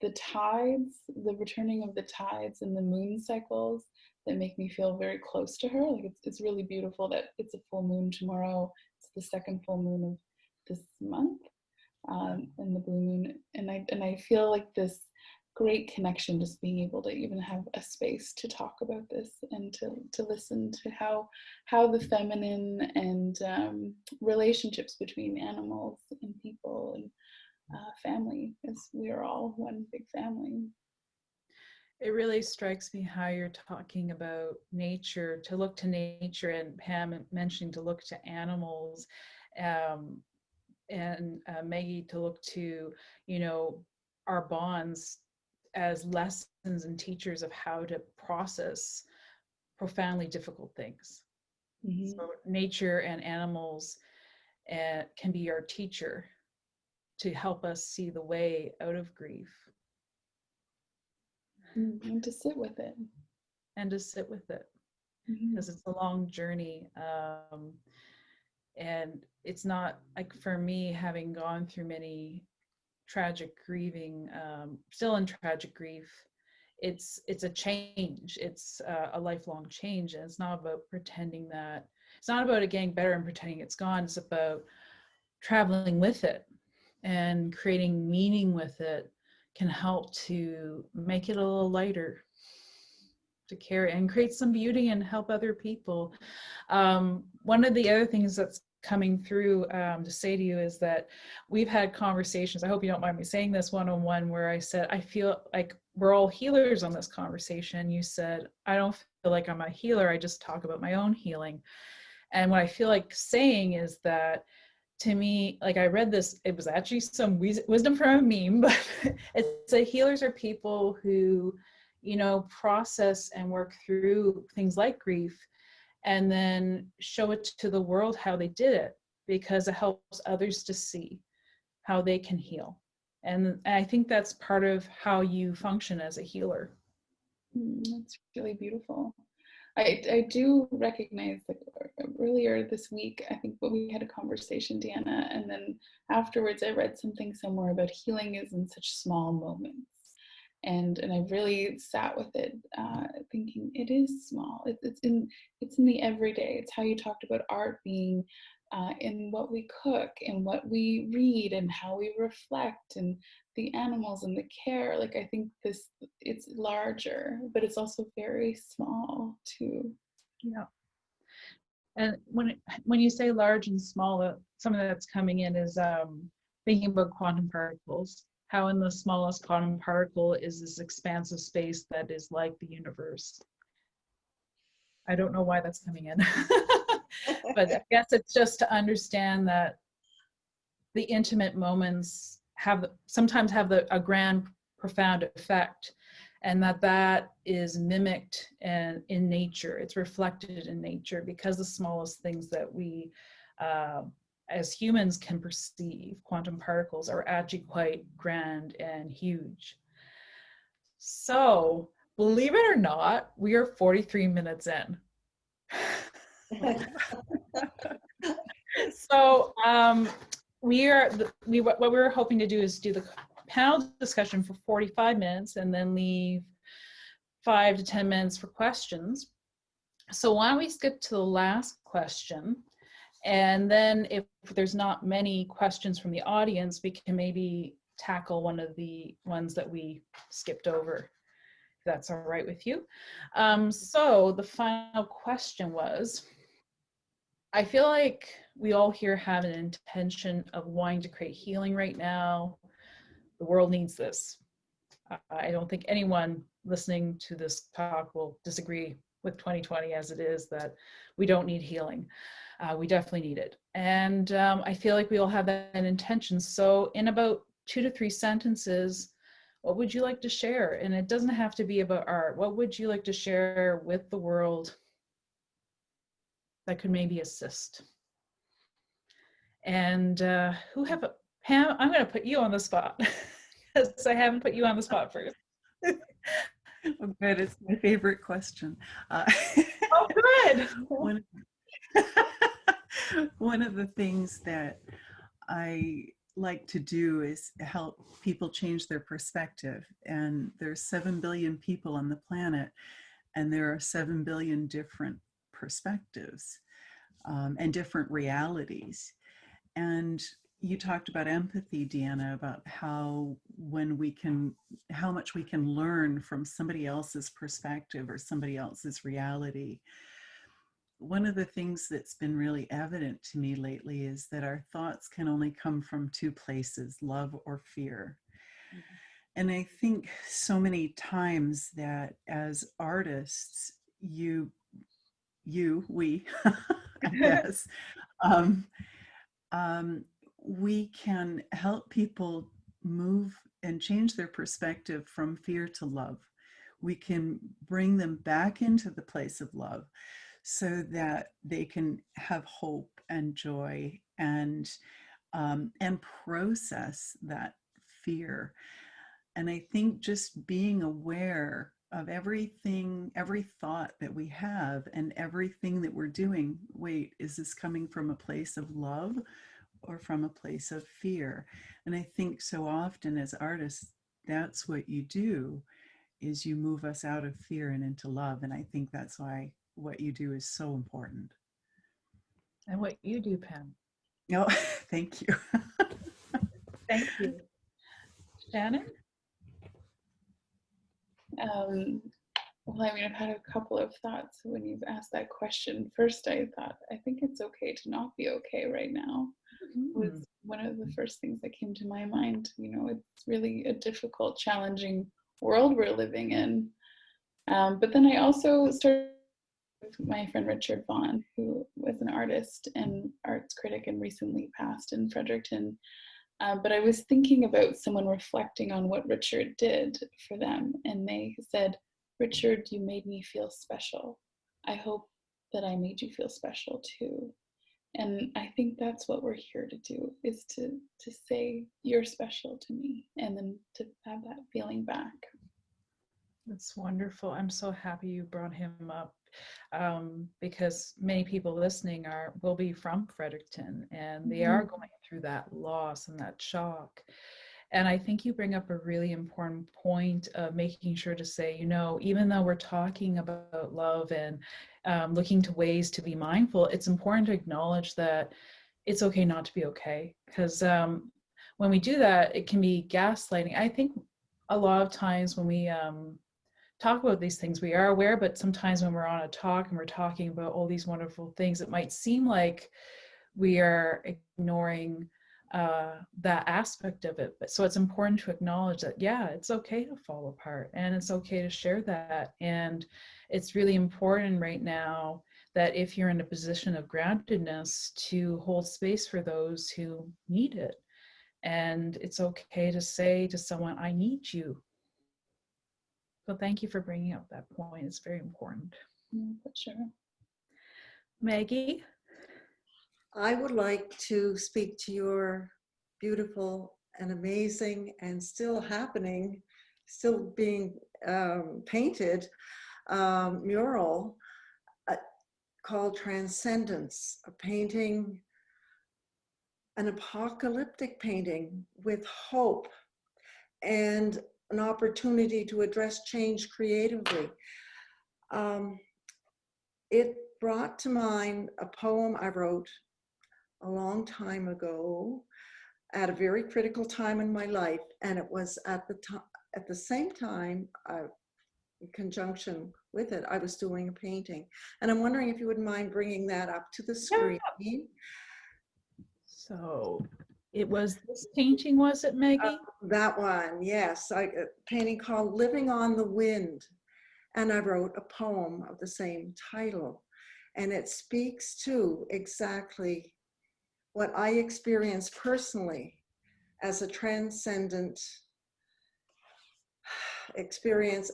S3: the tides, the returning of the tides and the moon cycles that make me feel very close to her. Like it's really beautiful that it's a full moon tomorrow. It's the second full moon of this month, and the blue moon. And I feel like this great connection, just being able to even have a space to talk about this and to listen to how the feminine and relationships between animals and people and family, as we are all one big family.
S2: It really strikes me how you're talking about nature, to look to nature, and Pam mentioning to look to animals, and Maggie to look to, our bonds as lessons and teachers of how to process profoundly difficult things. Mm-hmm. So nature and animals can be our teacher to help us see the way out of grief.
S3: And to sit with it.
S2: Because it's a long journey. And it's not like, for me, having gone through many tragic grieving, still in tragic grief, it's a change. It's a lifelong change, and it's not about pretending that, it's not about it getting better and pretending it's gone. It's about traveling with it and creating meaning with it can help to make it a little lighter to carry and create some beauty and help other people. One of the other things that's coming through to say to you is that we've had conversations, I hope you don't mind me saying this, one-on-one, where I said, I feel like we're all healers on this conversation. You said, I don't feel like I'm a healer, I just talk about my own healing. And what I feel like saying is that, to me, like, I read this, it was actually some wisdom from a meme, but it's that healers are people who, process and work through things like grief and then show it to the world how they did it, because it helps others to see how they can heal. And I think that's part of how you function as a healer.
S3: That's really beautiful. I do recognize that earlier this week, I think we had a conversation, Deanna, and then afterwards I read something somewhere about healing is in such small moments. And I really sat with it, thinking it is small. It's in the everyday. It's how you talked about art being in what we cook and what we read and how we reflect and the animals and the care. Like, I think it's larger, but it's also very small too.
S2: Yeah. And when you say large and small, something that's coming in is thinking about quantum particles. How in the smallest quantum particle is this expansive space that is like the universe. I don't know why that's coming in, but I guess it's just to understand that the intimate moments sometimes have a grand, profound effect, and that is mimicked in nature. It's reflected in nature, because the smallest things that we as humans can perceive, quantum particles are actually quite grand and huge. So, believe it or not, we are 43 minutes in. So what we were hoping to do is do the panel discussion for 45 minutes and then leave 5 to 10 minutes for questions. So why don't we skip to the last question, and then if there's not many questions from the audience, we can maybe tackle one of the ones that we skipped over, if that's all right with you. So the final question was, I feel like we all here have an intention of wanting to create healing right now. The world needs this. I don't think anyone listening to this talk will disagree with 2020 as it is, that we don't need healing. We definitely need it. And I feel like we all have that intention. So in about 2 to 3 sentences, what would you like to share? And it doesn't have to be about art. What would you like to share with the world that could maybe assist? And Pam, I'm going to put you on the spot because I haven't put you on the spot first.
S5: Oh, good. It's my favorite question.
S2: Oh, good.
S5: One of the things that I like to do is help people change their perspective. And there's 7 billion people on the planet, and there are 7 billion different perspectives and different realities. And you talked about empathy, Deanna, about how much we can learn from somebody else's perspective or somebody else's reality. One of the things that's been really evident to me lately is that our thoughts can only come from 2 places, love or fear. Mm-hmm. And I think so many times that as artists, we, I guess, we can help people move and change their perspective from fear to love. We can bring them back into the place of love so that they can have hope and joy and process that fear. And I think just being aware of everything, every thought that we have and everything that we're doing, wait, is this coming from a place of love or from a place of fear? And I think so often as artists, that's what you do, is you move us out of fear and into love. And I think that's why what you do is so important.
S2: And what you do, Pam.
S5: Oh, thank you.
S2: Thank you. Shannon?
S3: Well, I mean, I've had a couple of thoughts when you've asked that question. First, I thought, I think it's okay to not be okay right now. Was one of the first things that came to my mind. You know, it's really a difficult, challenging world we're living in. But then I also started with my friend Richard Vaughn, who was an artist and arts critic and recently passed in Fredericton. But I was thinking about someone reflecting on what Richard did for them. And they said, Richard, you made me feel special. I hope that I made you feel special too. And I think that's what we're here to do, is to say you're special to me, and then to have that feeling back.
S2: That's wonderful. I'm so happy you brought him up, because many people listening will be from Fredericton, and they are going through that loss and that shock. And I think you bring up a really important point of making sure to say, you know, even though we're talking about love and looking to ways to be mindful, it's important to acknowledge that it's okay not to be okay. Because when we do that, it can be gaslighting. I think a lot of times when we talk about these things, we are aware, but sometimes when we're on a talk and we're talking about all these wonderful things, it might seem like we are ignoring that aspect of it. But so it's important to acknowledge that, yeah, it's okay to fall apart, and it's okay to share that. And it's really important right now that if you're in a position of groundedness, to hold space for those who need it. And it's okay to say to someone, I need you. So thank you for bringing up that point. It's very important.
S3: For sure.
S2: Maggie?
S4: I would like to speak to your beautiful and amazing and still happening, still being painted mural called Transcendence, a painting, an apocalyptic painting with hope and an opportunity to address change creatively. It brought to mind a poem I wrote a long time ago at a very critical time in my life, and it was at the same time, in conjunction with it, I was doing a painting. And I'm wondering if you wouldn't mind bringing that up to the screen.
S2: Yeah. So it was this painting, was it, Maggie?
S4: That one, yes. A painting called Living on the Wind. And I wrote a poem of the same title. And it speaks to exactly what I experienced personally as a transcendent experience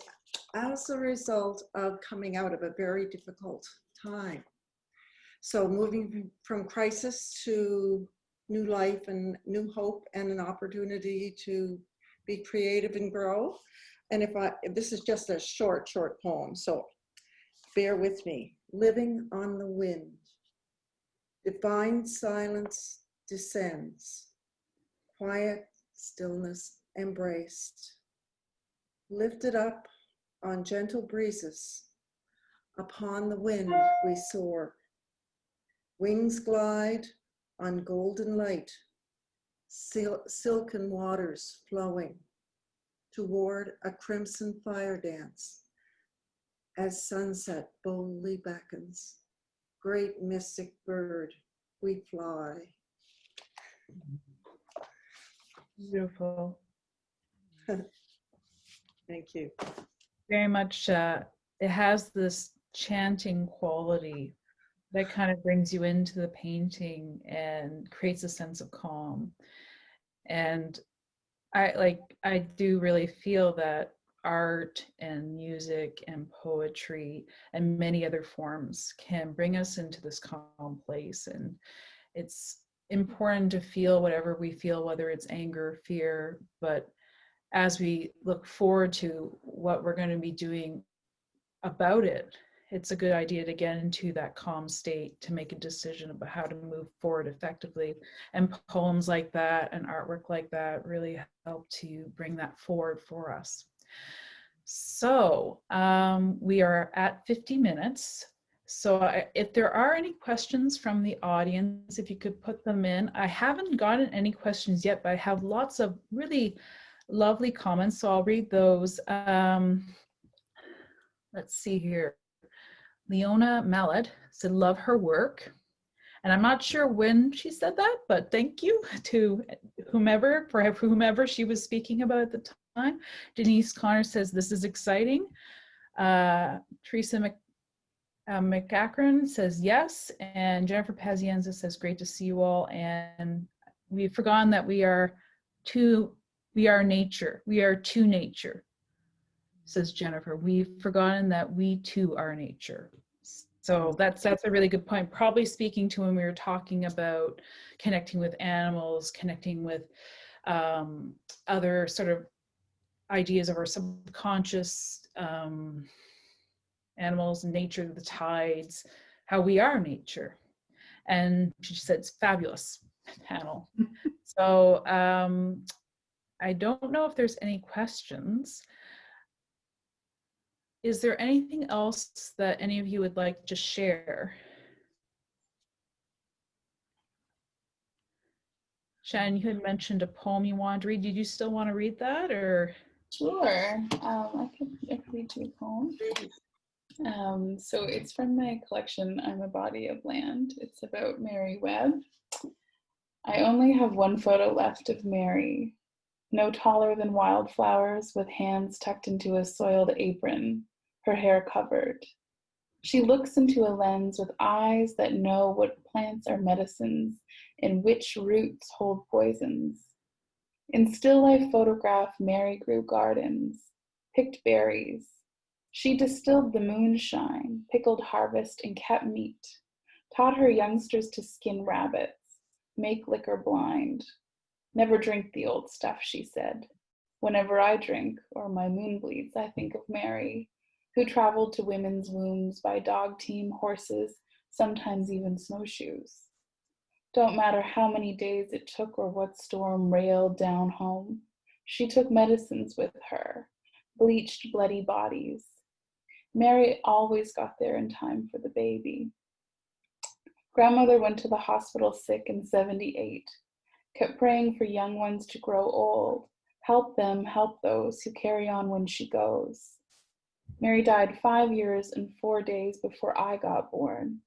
S4: as a result of coming out of a very difficult time. So moving from crisis to new life and new hope and an opportunity to be creative and grow. And if this is just a short poem, so bear with me. Living on the wind. Divine silence descends. Quiet stillness embraced. Lifted up on gentle breezes. Upon the wind we soar. Wings glide on golden light. Silken waters flowing toward a crimson fire dance. As sunset boldly beckons, great mystic bird, we fly.
S1: Beautiful.
S4: Thank you.
S1: Very much, it has this chanting quality that kind of brings you into the painting and creates a sense of calm. And I do really feel that art and music and poetry and many other forms can bring us into this calm place. And it's important to feel whatever we feel, whether it's anger, fear, but as we look forward to what we're going to be doing about it, it's a good idea to get into that calm state to make a decision about how to move forward effectively. And poems like that and artwork like that really help to bring that forward for us. So we are at 50 minutes. So if there are any questions from the audience, if you could put them in. I haven't gotten any questions yet, but I have lots of really lovely comments, so I'll read those. Let's see here. Leona Mallet said, love her work. And I'm not sure when she said that, but thank you to whomever, for whomever she was speaking about at the time. Denise Connor says, this is exciting. Teresa McAkron says, yes. And Jennifer Pazienza says, great to see you all. And we've forgotten that we are nature. We are to nature, says Jennifer. We've forgotten that we too are nature. So that's a really good point. Probably speaking to when we were talking about connecting with animals, connecting with other sort of ideas of our subconscious, animals, nature, the tides, how we are nature. And she said it's fabulous panel. So I don't know if there's any questions. Is there anything else that any of you would like to share? Shannon, you had mentioned a poem you wanted to read. Did you still want to read that, or?
S3: Sure, I could read you a poem. So it's from my collection, I'm a Body of Land. It's about Mary Webb. I only have one photo left of Mary, no taller than wildflowers, with hands tucked into a soiled apron, her hair covered. She looks into a lens with eyes that know what plants are medicines and which roots hold poisons. In still life photograph, Mary grew gardens, picked berries. She distilled the moonshine, pickled harvest, and kept meat, taught her youngsters to skin rabbits, make liquor blind. Never drink the old stuff, she said. Whenever I drink, or my moon bleeds, I think of Mary, who traveled to women's wombs by dog team, horses, sometimes even snowshoes. Don't matter how many days it took or what storm railed down home. She took medicines with her, bleached bloody bodies. Mary always got there in time for the baby. Grandmother went to the hospital sick in 78, kept praying for young ones to grow old, help them help those who carry on when she goes. Mary died 5 years and 4 days before I got born,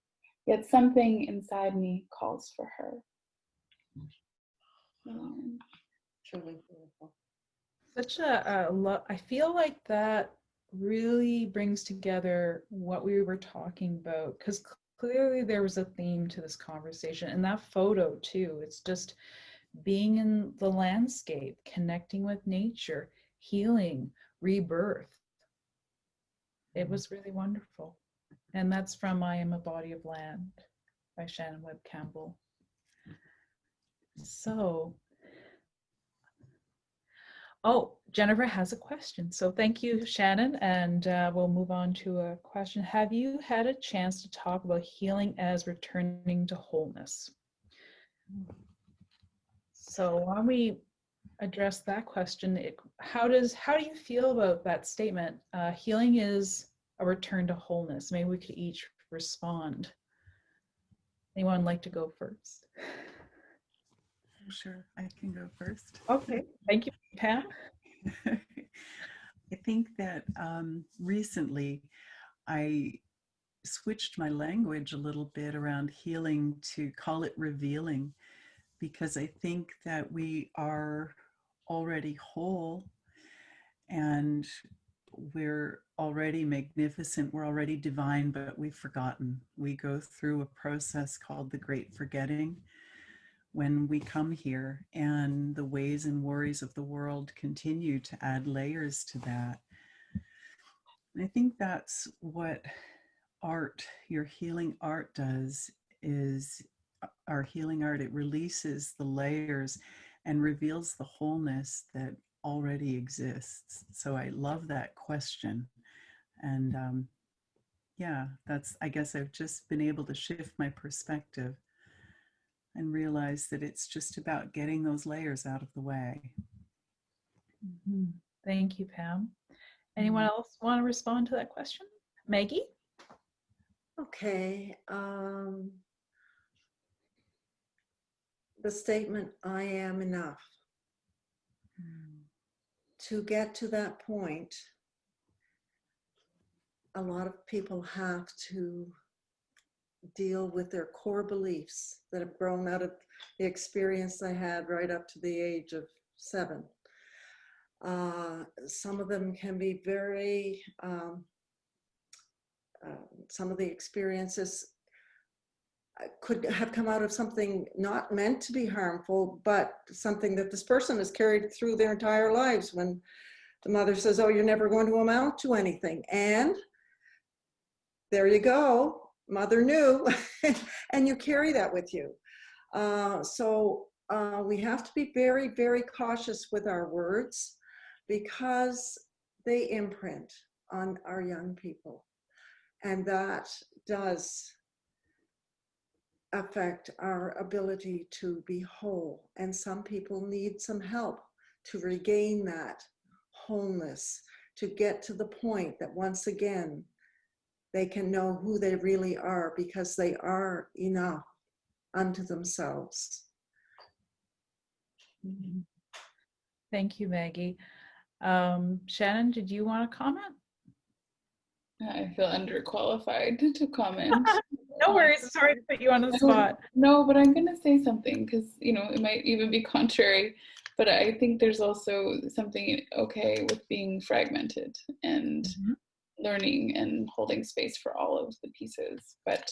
S3: yet something inside me calls for her.
S4: Truly beautiful.
S1: Such a lot. I feel like that really brings together what we were talking about, because clearly there was a theme to this conversation, and that photo too. It's just being in the landscape, connecting with nature, healing, rebirth. It was really wonderful. And that's from I Am a Body of Land by Shannon Webb-Campbell. So, oh, Jennifer has a question. So thank you, Shannon, and we'll move on to a question. Have you had a chance to talk about healing as returning to wholeness? So why don't we address that question? How do you feel about that statement? Healing is a return to wholeness. Maybe we could each respond. Anyone like to go first?
S5: Sure, I can go first.
S1: Okay, thank you, Pam.
S5: I think that recently I switched my language a little bit around healing to call it revealing, because I think that we are already whole and we're already magnificent, we're already divine, but we've forgotten. We go through a process called the Great Forgetting when we come here, and the ways and worries of the world continue to add layers to that. And I think that's what art, your healing art does, is our healing art, it releases the layers and reveals the wholeness that already exists. So I love that question. And yeah, I guess I've just been able to shift my perspective and realize that it's just about getting those layers out of the way.
S1: Mm-hmm. Thank you, Pam. Anyone else want to respond to that question? Maggie?
S4: Okay. The statement, I am enough. To get to that point, a lot of people have to deal with their core beliefs that have grown out of the experience I had right up to the age of 7. Some of them can be very, some of the experiences could have come out of something not meant to be harmful, but something that this person has carried through their entire lives, when the mother says, oh, you're never going to amount to anything. And there you go. Mother knew, and you carry that with you. So we have to be very, very cautious with our words, because they imprint on our young people. And that does affect our ability to be whole. And some people need some help to regain that wholeness, to get to the point that once again, they can know who they really are, because they are enough unto themselves.
S1: Thank you, Maggie. Shannon, did you want to comment?
S3: I feel underqualified to comment.
S1: No worries, sorry to put you on the spot.
S3: No, but I'm going to say something, because, you know, it might even be contrary, but I think there's also something okay with being fragmented and learning and holding space for all of the pieces. But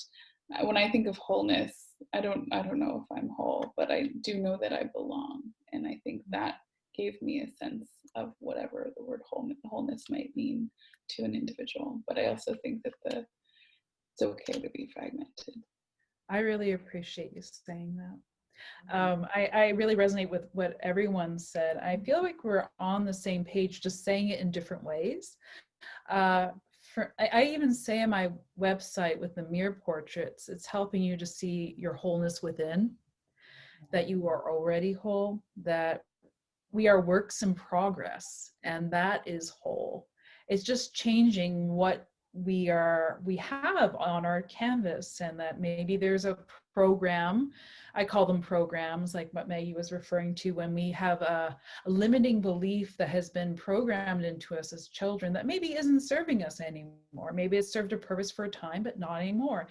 S3: when I think of wholeness, I don't know if I'm whole, but I do know that I belong. And I think that gave me a sense of whatever the word wholeness might mean to an individual. But I also think that it's okay to be fragmented.
S1: I really appreciate you saying that. I really resonate with what everyone said. I feel like we're on the same page, just saying it in different ways. I even say on my website with the mirror portraits, it's helping you to see your wholeness within, that you are already whole, that we are works in progress, and that is whole. It's just changing what we have on our canvas, and that maybe there's a program, I call them programs, like what Maggie was referring to, when we have a limiting belief that has been programmed into us as children that maybe isn't serving us anymore. Maybe it served a purpose for a time, but not anymore.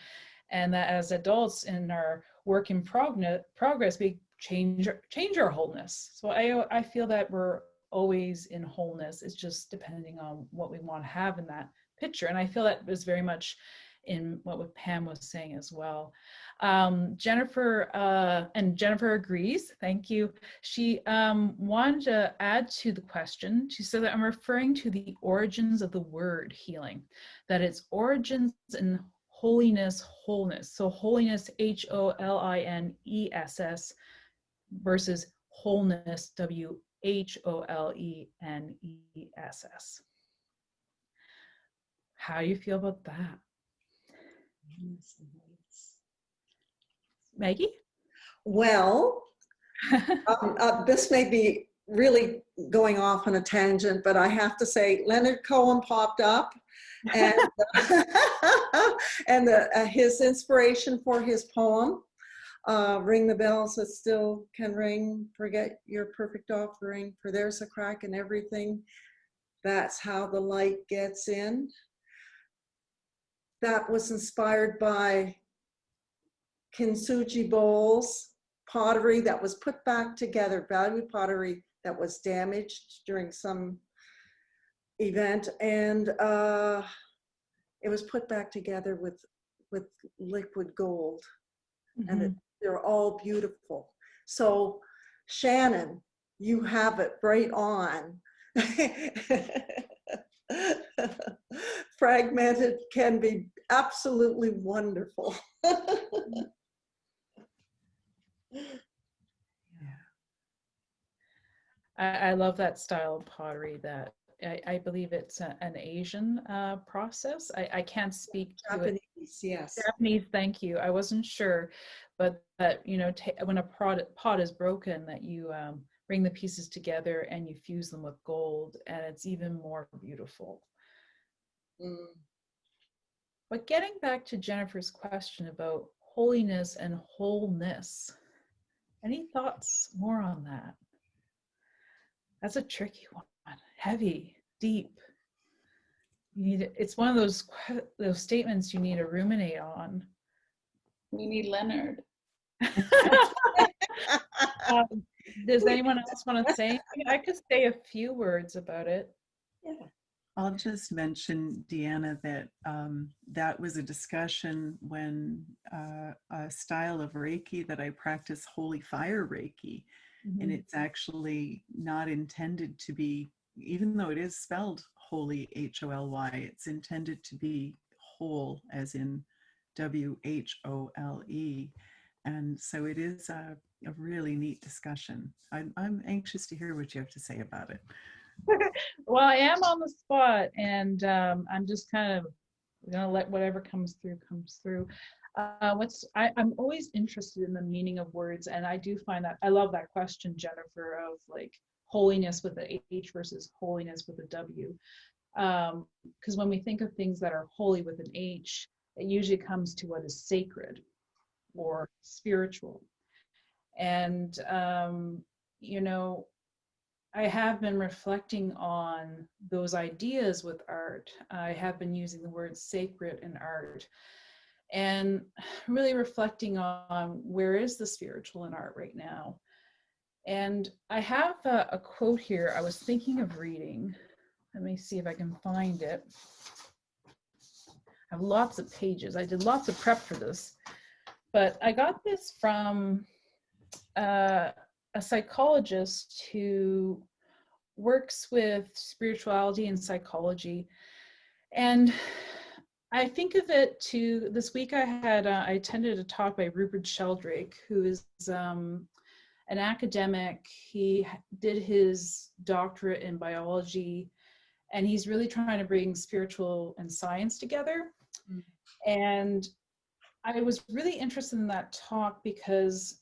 S1: And that as adults in our work in progress, we change our wholeness. So I feel that we're always in wholeness. It's just depending on what we want to have in that picture. And I feel that was very much in what Pam was saying as well. Jennifer, and Jennifer agrees, thank you. She wanted to add to the question. She said that I'm referring to the origins of the word healing, that its origins in holiness, wholeness. So holiness, HOLINESS, versus wholeness, WHOLENESS. How do you feel about that? Maggie?
S4: Well, this may be really going off on a tangent, but I have to say Leonard Cohen popped up, and and his inspiration for his poem, Ring the Bells That Still Can Ring, Forget Your Perfect Offering, for there's a crack in everything, that's how the light gets in. That was inspired by kintsugi bowls, pottery that was put back together, valued pottery that was damaged during some event, and it was put back together with liquid gold. Mm-hmm. And they're all beautiful. So Shannon, you have it right on. Fragmented can be absolutely wonderful.
S1: I love that style of pottery. That I believe it's an Asian process. I can't speak to
S4: Japanese,
S1: it.
S4: Yes.
S1: Japanese, thank you. I wasn't sure, but that, you know, when a pot is broken, that you bring the pieces together and you fuse them with gold, and it's even more beautiful. Mm. But getting back to Jennifer's question about holiness and wholeness, any thoughts more on that? That's a tricky one, heavy, deep. You need, it's one of those statements you need to ruminate on.
S3: We need Leonard.
S1: Does anyone else want to say anything? I could say a few words about it.
S5: Yeah. I'll just mention, Deanna, that that was a discussion when a style of Reiki that I practice, Holy Fire Reiki, and it's actually not intended to be, even though it is spelled holy, H-O-L-Y, it's intended to be whole, as in W-H-O-L-E. And so it is a really neat discussion. I'm anxious to hear what you have to say about it.
S1: Well, I am on the spot, and I'm just kind of gonna let whatever comes through comes through. I'm always interested in the meaning of words, and I do find that I love that question, Jennifer, of like holiness with an H versus holiness with a W, because when we think of things that are holy with an H, it usually comes to what is sacred or spiritual, and you know, I have been reflecting on those ideas with art. I have been using the word sacred in art, and really reflecting on where is the spiritual in art right now. And I have a quote here I was thinking of reading. Let me see if I can find it. I have lots of pages. I did lots of prep for this, but I got this from a psychologist who works with spirituality and psychology. And
S2: I think of it too, this week I attended a talk by Rupert Sheldrake, who is an academic. He did his doctorate in biology, and he's really trying to bring spiritual and science together. And I was really interested in that talk because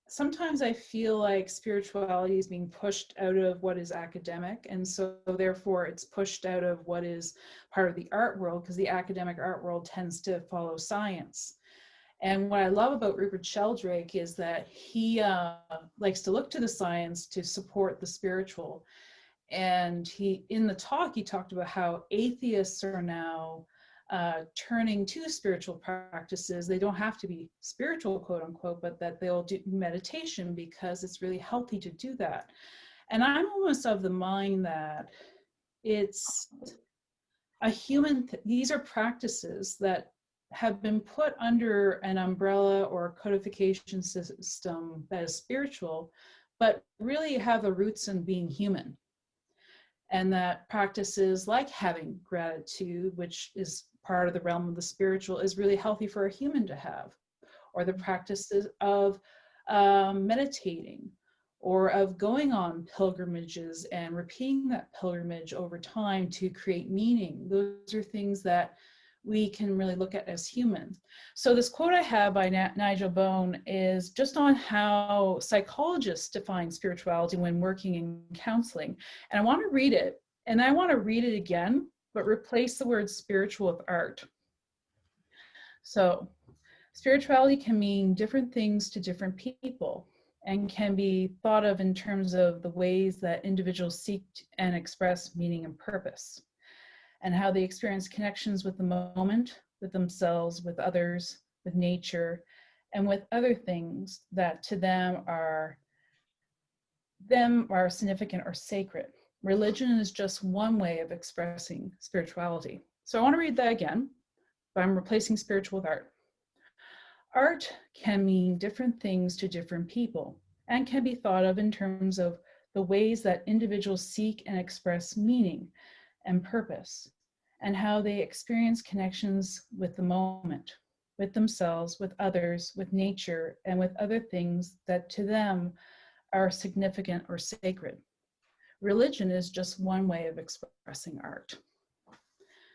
S2: sometimes I feel like spirituality is being pushed out of what is academic, and so therefore it's pushed out of what is part of the art world, because the academic art world tends to follow science. And what I love about Rupert Sheldrake is that he likes to look to the science to support the spiritual. And in the talk, he talked about how atheists are now turning to spiritual practices. They don't have to be spiritual, quote unquote, but that they'll do meditation because it's really healthy to do that. And I'm almost of the mind that it's a human, these are practices that have been put under an umbrella or codification system that is spiritual, but really have the roots in being human. And that practices like having gratitude, which is part of the realm of the spiritual, is really healthy for a human to have, or the practices of meditating, or of going on pilgrimages and repeating that pilgrimage over time to create meaning. Those are things that we can really look at as human. So this quote I have by Nigel Bone is just on how psychologists define spirituality when working in counseling. And I want to read it, and I want to read it again, but replace the word spiritual with art. So spirituality can mean different things to different people, and can be thought of in terms of the ways that individuals seek and express meaning and purpose, and how they experience connections with the moment, with themselves, with others, with nature, and with other things that to them are significant or sacred. Religion is just one way of expressing spirituality. So I want to read that again, but I'm replacing spiritual with art. Art can mean different things to different people, and can be thought of in terms of the ways that individuals seek and express meaning and purpose, and how they experience connections with the moment, with themselves, with others, with nature, and with other things that to them are significant or sacred. Religion is just one way of expressing art.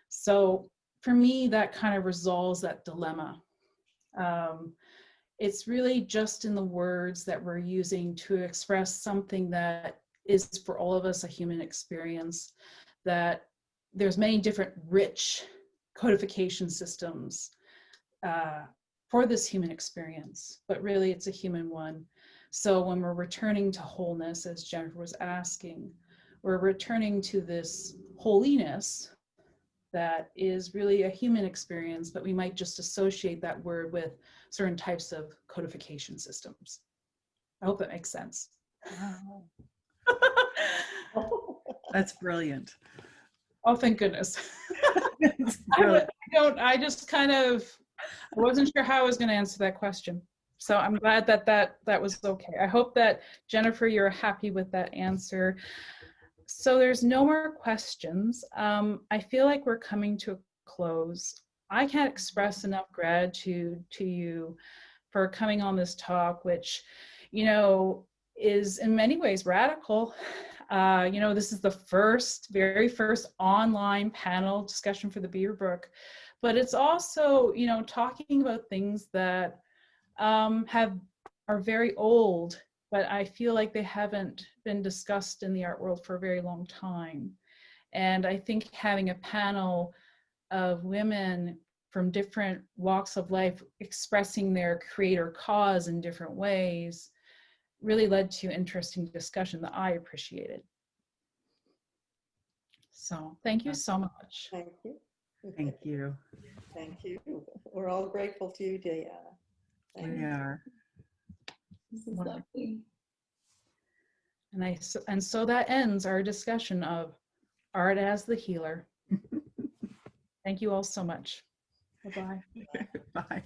S2: So for me, that kind of resolves that dilemma. It's really just in the words that we're using to express something that is for all of us a human experience, that there's many different rich codification systems for this human experience, but really it's a human one. So when we're returning to wholeness, as Jennifer was asking, we're returning to this holiness that is really a human experience, but we might just associate that word with certain types of codification systems. I hope that makes sense.
S5: That's brilliant.
S2: Oh, thank goodness.
S5: Brilliant.
S2: I wasn't sure how I was going to answer that question. So I'm glad that was okay. I hope that, Jennifer, you're happy with that answer. So there's no more questions. I feel like we're coming to a close. I can't express enough gratitude to you for coming on this talk, which, you know, is in many ways radical. You know, this is the very first online panel discussion for the Beaverbrook, but it's also, you know, talking about things that are very old, but I feel like they haven't been discussed in the art world for a very long time. And I think having a panel of women from different walks of life expressing their creator cause in different ways really led to interesting discussion that I appreciated. So thank you so much.
S4: Thank you.
S5: Thank you.
S4: Thank you. We're all grateful to you, Deanna.
S5: We are.
S3: This is lovely.
S2: And so that ends our discussion of art as the healer. Thank you all so much. Bye-bye.
S5: Bye.